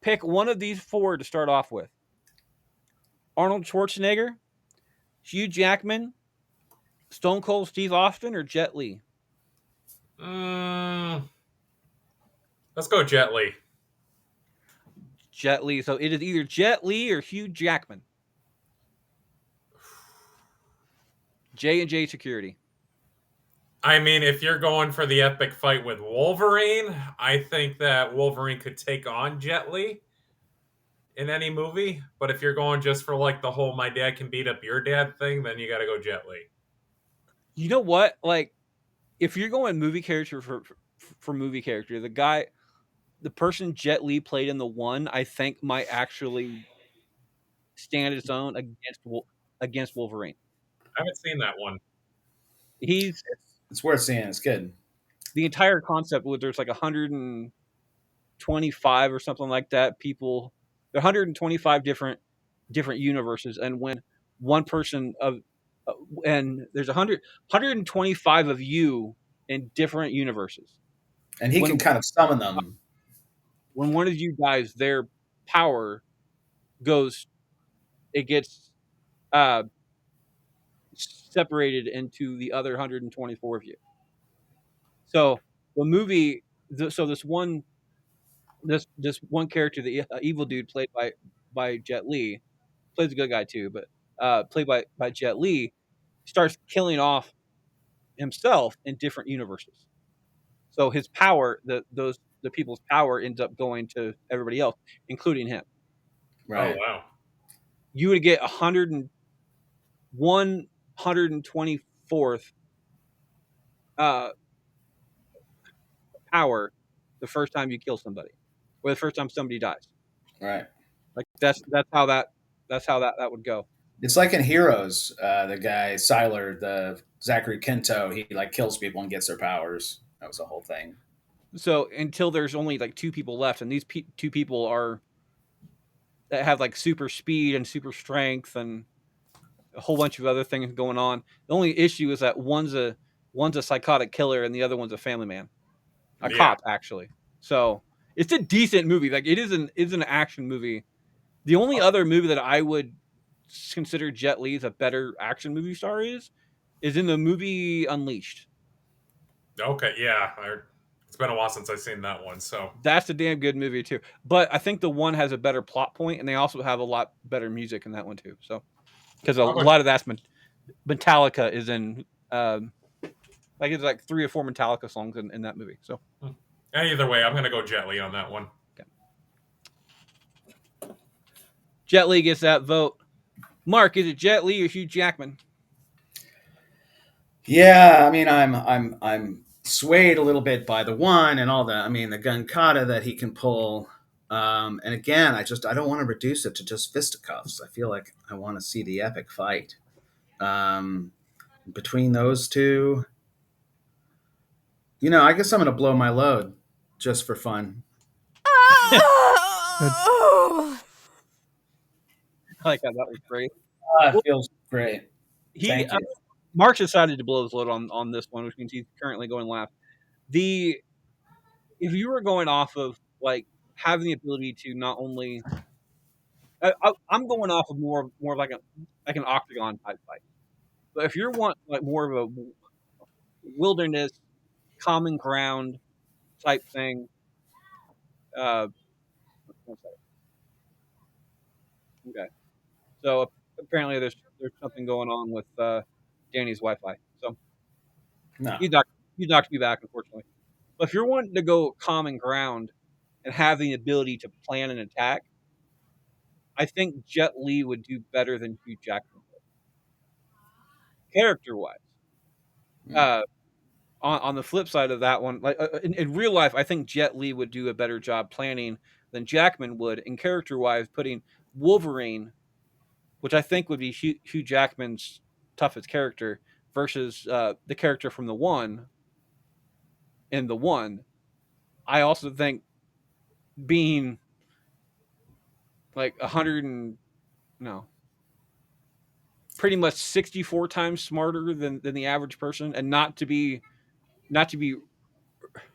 pick one of these 4 to start off with. Arnold Schwarzenegger, Hugh Jackman, Stone Cold Steve Austin, or Jet Li? let's go Jet Li. Jet Li. So it is either Jet Li or Hugh Jackman. J&J Security. I mean, if you're going for the epic fight with Wolverine, I think that Wolverine could take on Jet Li in any movie. But if you're going just for like the whole "my dad can beat up your dad" thing, then you got to go Jet Li. You know what? Like, if you're going movie character for movie character, the person Jet Li played in the one, I think might actually stand its own against Wolverine. I haven't seen that one. It's worth seeing. It's good. The entire concept was there's like 125 or something like that people. There are 125 different universes, and when one person and there's 125 of you in different universes, and he can kind of summon them. When one of you dies, their power gets separated into the other 124 of you. So the movie, this one character, the evil dude played by Jet Li, plays a good guy too, but played by Jet Li, starts killing off himself in different universes. So his power, the people's power, ends up going to everybody else, including him. Right. Oh wow! You would get 124th power the first time you kill somebody, or the first time somebody dies. Right. Like that's how that would go. It's like in Heroes, the guy Siler, the Zachary Quinto, he like kills people and gets their powers. That was the whole thing. So until there's only like 2 people left, and these 2 people are that have like super speed and super strength and a whole bunch of other things going on. The only issue is that one's a psychotic killer and the other one's a family man, a cop actually. So it's a decent movie. Like it is an action movie. The only other movie that I would consider Jet Li as a better action movie star is in the movie Unleashed. Okay, yeah. It's been a while since I've seen that one, so that's a damn good movie too. But I think the one has a better plot point, and they also have a lot better music in that one too. So because a lot of that's Metallica is in Like it's like 3 or 4 Metallica songs in that movie. So Either way, I'm gonna go Jet Li on that one. Jet Li gets that vote. Mark, is it Jet Li or Hugh Jackman? Yeah, I mean, I'm swayed a little bit by the one and all that. I mean, the gun kata that he can pull. And again, I don't want to reduce it to just fisticuffs. I feel like I want to see the epic fight. Um, Between those two, I guess I'm going to blow my load just for fun. It's I like how that was great. It feels great. He Thank you. Mark's decided to blow his load on this one, which means he's currently going last. If you were going off of like having the ability to not only, I'm going off of more like an octagon type fight. But if you're want like more of a wilderness, common ground type thing, uh, okay. So apparently there's something going on with Danny's Wi-Fi. So No. he knocked me back, unfortunately. But if you're wanting to go common ground and have the ability to plan an attack, I think Jet Li would do better than Hugh Jackman would. Character wise. On the flip side of that one, like in real life, I think Jet Li would do a better job planning than Jackman would. In character wise, putting Wolverine, which I think would be Hugh Jackman's toughest character, versus the character from the one. In the one, I also think being like 100 and no, pretty much 64 times smarter than the average person, and not to be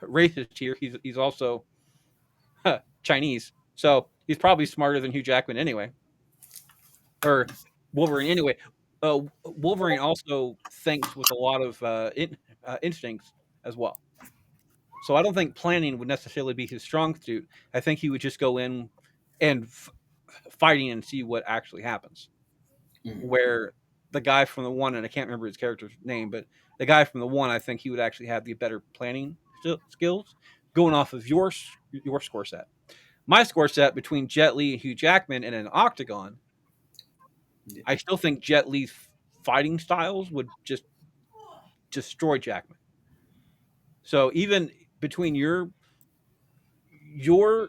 racist here. He's also Chinese, so he's probably smarter than Hugh Jackman anyway, or Wolverine anyway. Wolverine also thinks with a lot of instincts as well. So I don't think planning would necessarily be his strong suit. I think he would just go in and fighting and see what actually happens. Where the guy from the one, and I can't remember his character's name, but the guy from the one, I think he would actually have the better planning skills going off of your score set. My score set between Jet Li and Hugh Jackman in an octagon, I still think Jet Li's fighting styles would just destroy Jackman. So even between your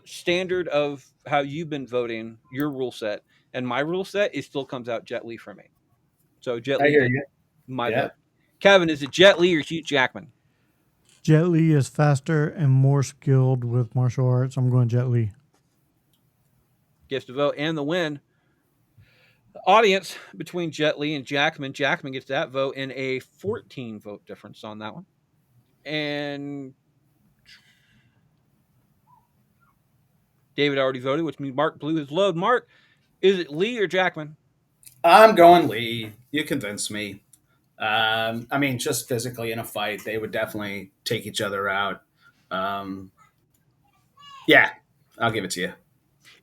standard of how you've been voting, your rule set, and my rule set, it still comes out Jet Li for me. So Jet I Li hear gets you. my Yeah. vote. Kevin, is it Jet Li or Hugh Jackman? Jet Li is faster and more skilled with martial arts. I'm going Jet Li. Gets the vote and the win. The audience between Jet Li and Jackman. Jackman gets that vote in a 14 vote difference on that one. And David already voted, which means Mark blew his load. Mark, is it Lee or Jackman? I'm going Lee. You convinced me. I mean, just physically in a fight, they would definitely take each other out. Yeah, I'll give it to you.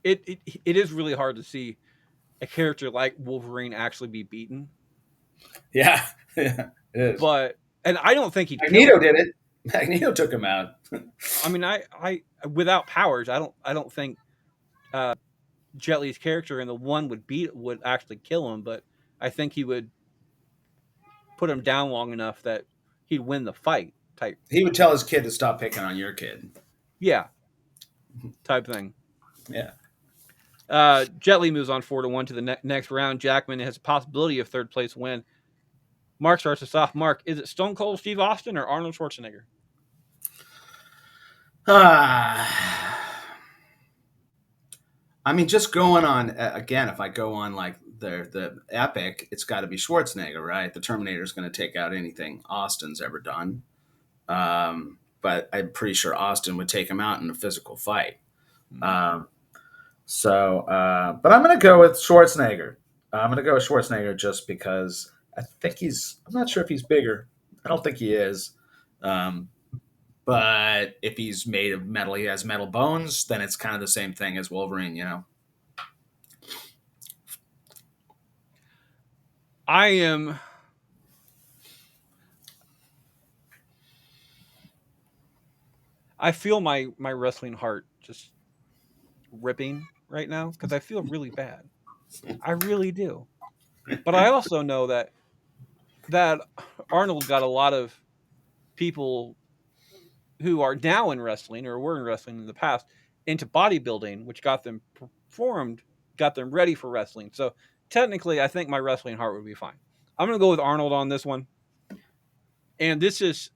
It is really hard to see a character like Wolverine actually be beaten. Yeah, it is. But and I don't think he'd kill Magneto him. did it. Magneto took him out. I mean, I without powers, I don't think Jet Li's character in the one would actually kill him, but I think he would put him down long enough that he'd win the fight type. He would tell his kid to stop picking on your kid. Yeah, type thing. Yeah. Jet Li moves on 4-1 to the next round. Jackman has a possibility of third place win. Mark starts us off. Mark, is it Stone Cold Steve Austin or Arnold Schwarzenegger? I mean, just going on again. If I go on like the epic, it's got to be Schwarzenegger, right? The Terminator is going to take out anything Austin's ever done. But I'm pretty sure Austin would take him out in a physical fight. But I'm going to go with Schwarzenegger. I'm going to go with Schwarzenegger just because I think I'm not sure if he's bigger. I don't think he is. But if he's made of metal, he has metal bones, then it's kind of the same thing as Wolverine, I am I feel my wrestling heart just ripping right now because I feel really bad. I really do. But I also know that Arnold got a lot of people who are now in wrestling or were in wrestling in the past into bodybuilding, which got them performed, got them ready for wrestling. So technically, I think my wrestling heart would be fine. I'm going to go with Arnold on this one. And this is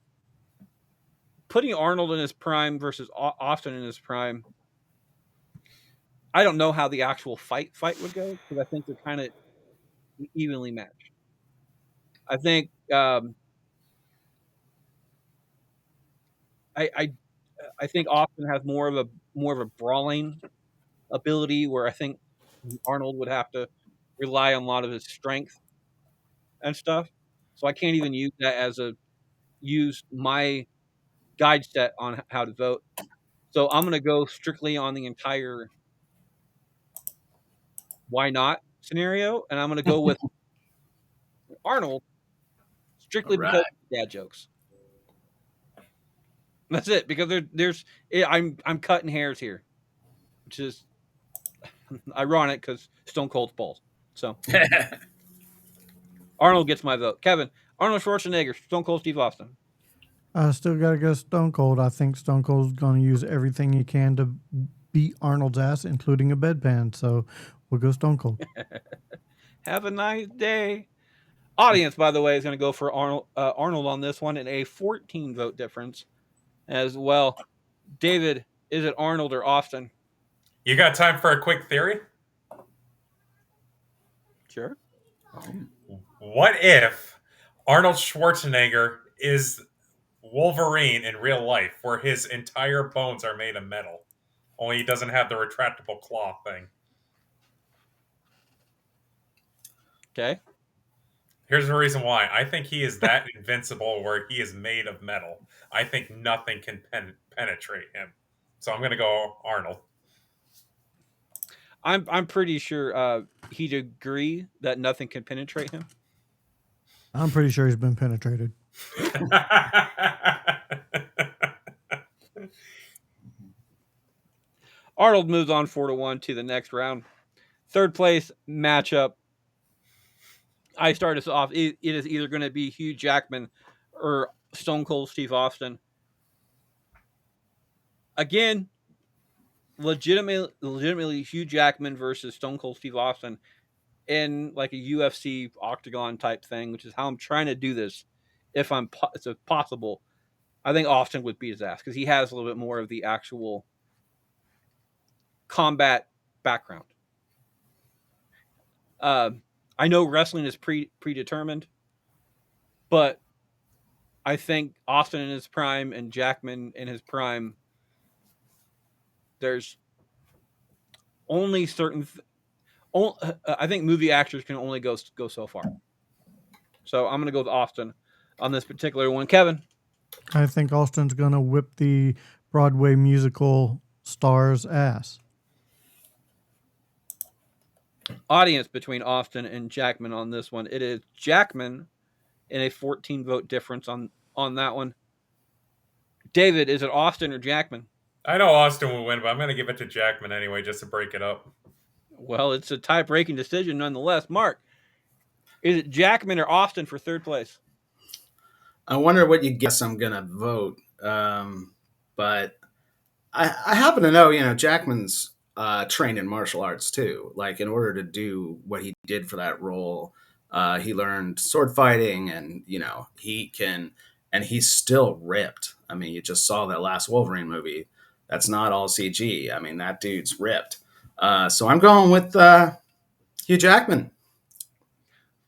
putting Arnold in his prime versus Austin in his prime. I don't know how the actual fight would go because I think they're kind of evenly matched. I think I, I I think Austin has more of a brawling ability where I think Arnold would have to rely on a lot of his strength and stuff. So I can't even use that as a use my guide set on how to vote. So I'm going to go strictly on the entire why not scenario, and I'm going to go with Arnold All strictly because right. of dad jokes. That's it because I'm cutting hairs here, which is ironic because Stone Cold's balls. So Arnold gets my vote. Kevin, Arnold Schwarzenegger, Stone Cold Steve Austin. I still got to go Stone Cold. I think Stone Cold's going to use everything he can to beat Arnold's ass, including a bedpan. So we'll go Stone Cold. Have a nice day. Audience, by the way, is going to go for Arnold on this one in a 14 vote difference as well. David, is it Arnold or Austin? You got time for a quick theory? Sure. What if Arnold Schwarzenegger is Wolverine in real life, where his entire bones are made of metal, only he doesn't have the retractable claw thing? Okay. Here's the reason why. I think he is that invincible where he is made of metal. I think nothing can penetrate him. So I'm going to go Arnold. I'm pretty sure he'd agree that nothing can penetrate him. I'm pretty sure he's been penetrated. Arnold moves on 4-1 to the next round. Third place matchup. I start us off. It is either going to be Hugh Jackman or Stone Cold Steve Austin. Again, legitimately Hugh Jackman versus Stone Cold Steve Austin in like a UFC octagon type thing, which is how I'm trying to do this. If possible, I think Austin would beat his ass because he has a little bit more of the actual combat background. I know wrestling is predetermined, but I think Austin in his prime and Jackman in his prime, there's only certain. I think movie actors can only go so far. So I'm going to go with Austin on this particular one. Kevin. I think Austin's going to whip the Broadway musical star's ass. Audience between Austin and Jackman on this one. It is Jackman in a 14 vote difference on that one. David, is it Austin or Jackman? I know Austin will win, but I'm going to give it to Jackman anyway, just to break it up. Well, it's a tie-breaking decision nonetheless. Mark, is it Jackman or Austin for third place? I wonder what you guess I'm going to vote. But I happen to know, Jackman's trained in martial arts too. Like, in order to do what he did for that role, he learned sword fighting, and and he's still ripped. I mean, you just saw that last Wolverine movie. That's not all CG. I mean, that dude's ripped. So I'm going with Hugh Jackman.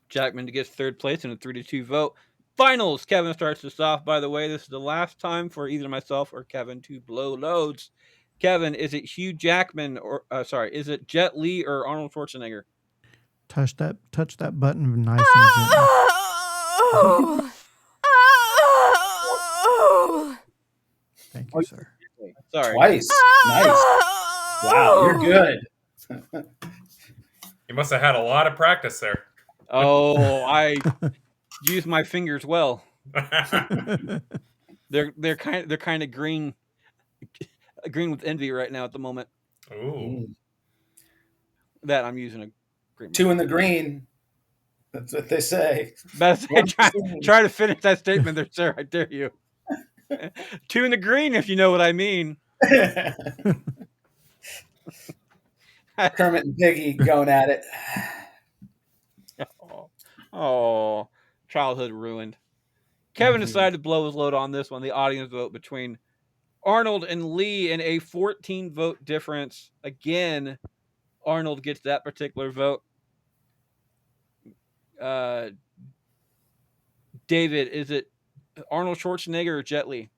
Jackman to get third place in a 3-2 vote. Finals. Kevin starts us off. By the way, this is the last time for either myself or Kevin to blow loads. Kevin, is it Hugh Jackman or is it Jet Li or Arnold Schwarzenegger? Touch that button nice and gently. Thank you, sir. Sorry. Twice. Nice. Wow, you're good. You must have had a lot of practice there. Oh, I use my fingers well. They're kind of green. agreeing with Envy right now at the moment. Ooh. That I'm using a green. Two in the green. That's what they say. But One try to finish that statement there, sir. I dare you. Two in the green, if you know what I mean. Kermit and Piggy going at it. Oh, childhood ruined. Kevin decided to blow his load on this one. The audience vote between Arnold and Lee in a 14 vote difference. Again, Arnold gets that particular vote. David, is it Arnold Schwarzenegger or Jet Li?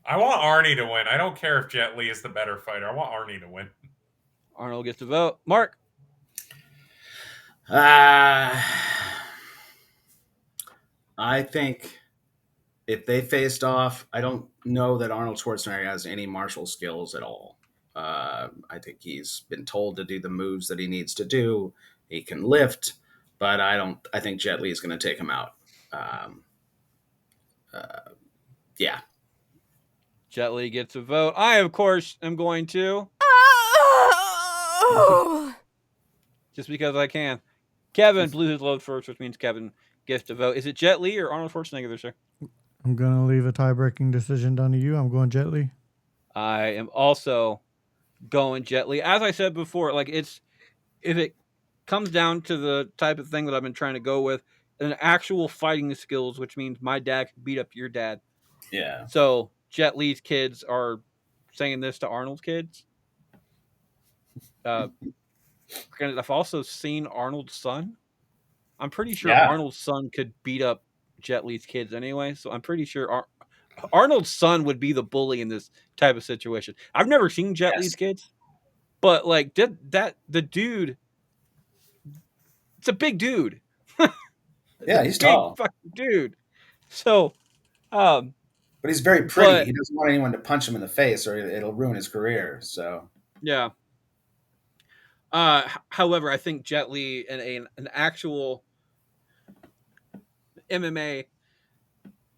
I want Arnie to win. I don't care if Jet Li is the better fighter. I want Arnie to win. Arnold gets the vote. Mark? I think if they faced off, I don't know that Arnold Schwarzenegger has any martial skills at all. I think he's been told to do the moves that he needs to do. He can lift, but I don't. I think Jet Li is going to take him out. Yeah. Jet Li gets a vote. I, of course, am going to. Just because I can. Kevin blew his load first, which means Kevin gets to vote. Is it Jet Li or Arnold Schwarzenegger there, sir? I'm going to leave a tie-breaking decision down to you. I'm going Jet Li. I am also going Jet Li. As I said before, like if it comes down to the type of thing that I've been trying to go with, an actual fighting skills, which means my dad could beat up your dad. Yeah. So Jet Li's kids are saying this to Arnold's kids. Granted, I've also seen Arnold's son. I'm pretty sure Arnold's son could beat up Jet Li's kids anyway. So I'm pretty sure Arnold's son would be the bully in this type of situation. I've never seen Jet Li's kids, but like the dude, it's a big dude. Yeah, he's tall. Fucking dude. So, but he's very pretty. He doesn't want anyone to punch him in the face, or it'll ruin his career. So yeah. However, I think Jet Li in an actual MMA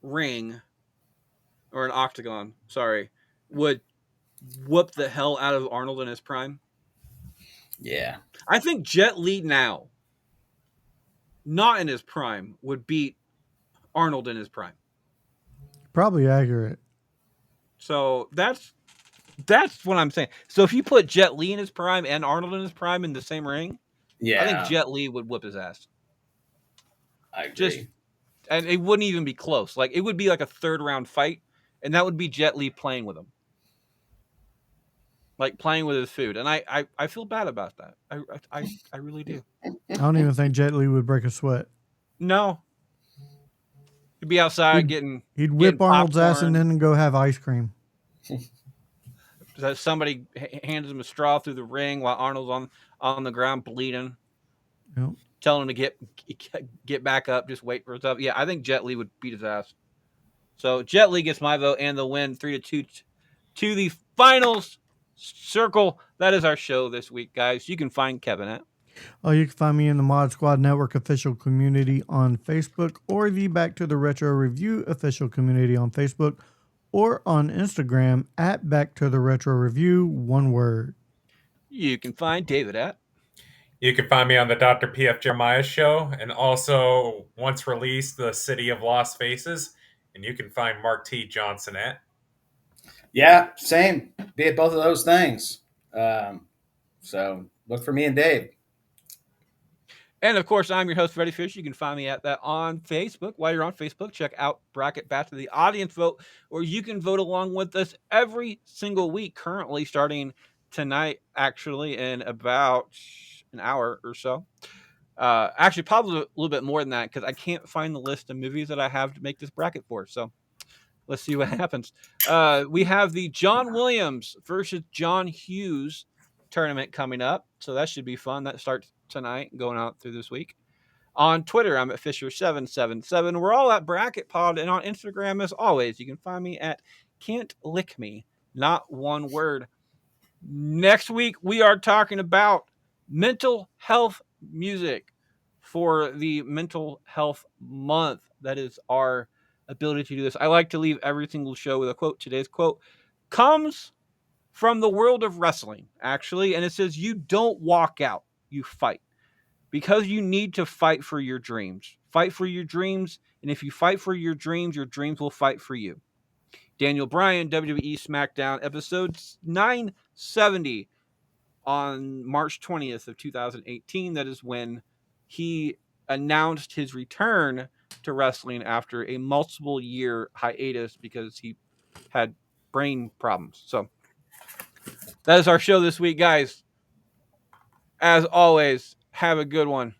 ring or an octagon, would whoop the hell out of Arnold in his prime. Yeah. I think Jet Li now, not in his prime, would beat Arnold in his prime. Probably accurate. So that's what I'm saying. So if you put Jet Li in his prime and Arnold in his prime in the same ring, I think Jet Li would whip his ass. I agree. And it wouldn't even be close. Like it would be like a third round fight, and that would be Jet Li playing with him. Like playing with his food. And I feel bad about that. I really do. I don't even think Jet Li would break a sweat. No. He'd be outside He'd whip Arnold's popcorn. Ass and then go have ice cream. Somebody hands him a straw through the ring while Arnold's on the ground bleeding. Yep. Telling him to get back up, just wait for his up. Yeah, I think Jet Li would beat his ass. So Jet Li gets my vote and the win 3-2 to the finals circle. That is our show this week, guys. You can find Kevin at. Oh, you can find me in the Mod Squad Network official community on Facebook, or the Back to the Retro Review official community on Facebook, or on Instagram at Back to the Retro Review, one word. You can find David at. You can find me on the Dr. P.F. Jeremiah show, and also once released, the City of Lost Faces, and you can find Mark T. Johnson at. Yeah, same. Be at both of those things. So look for me and Dave. And of course, I'm your host, Freddie Fish. You can find me at that on Facebook. While you're on Facebook, check out Bracket Back to the Audience Vote, where you can vote along with us every single week, currently starting tonight, actually, in about an hour or so. Actually, probably a little bit more than that, because I can't find the list of movies that I have to make this bracket for. So let's see what happens. We have the John Williams versus John Hughes tournament coming up. So that should be fun. That starts tonight, going out through this week. On Twitter, I'm at Fisher777. We're all at Bracket Pod, and on Instagram, as always, you can find me at Can't Lick Me, not one word. Next week, we are talking about mental health music for the Mental Health Month. That is our ability to do this. I like to leave every single show with a quote. Today's quote comes from the world of wrestling, actually. And it says, you don't walk out, you fight. Because you need to fight for your dreams. Fight for your dreams. And if you fight for your dreams will fight for you. Daniel Bryan, WWE SmackDown, episode 970 on March 20th of 2018. That is when he announced his return to wrestling after a multiple year hiatus because he had brain problems. So that is our show this week, guys. As always, have a good one.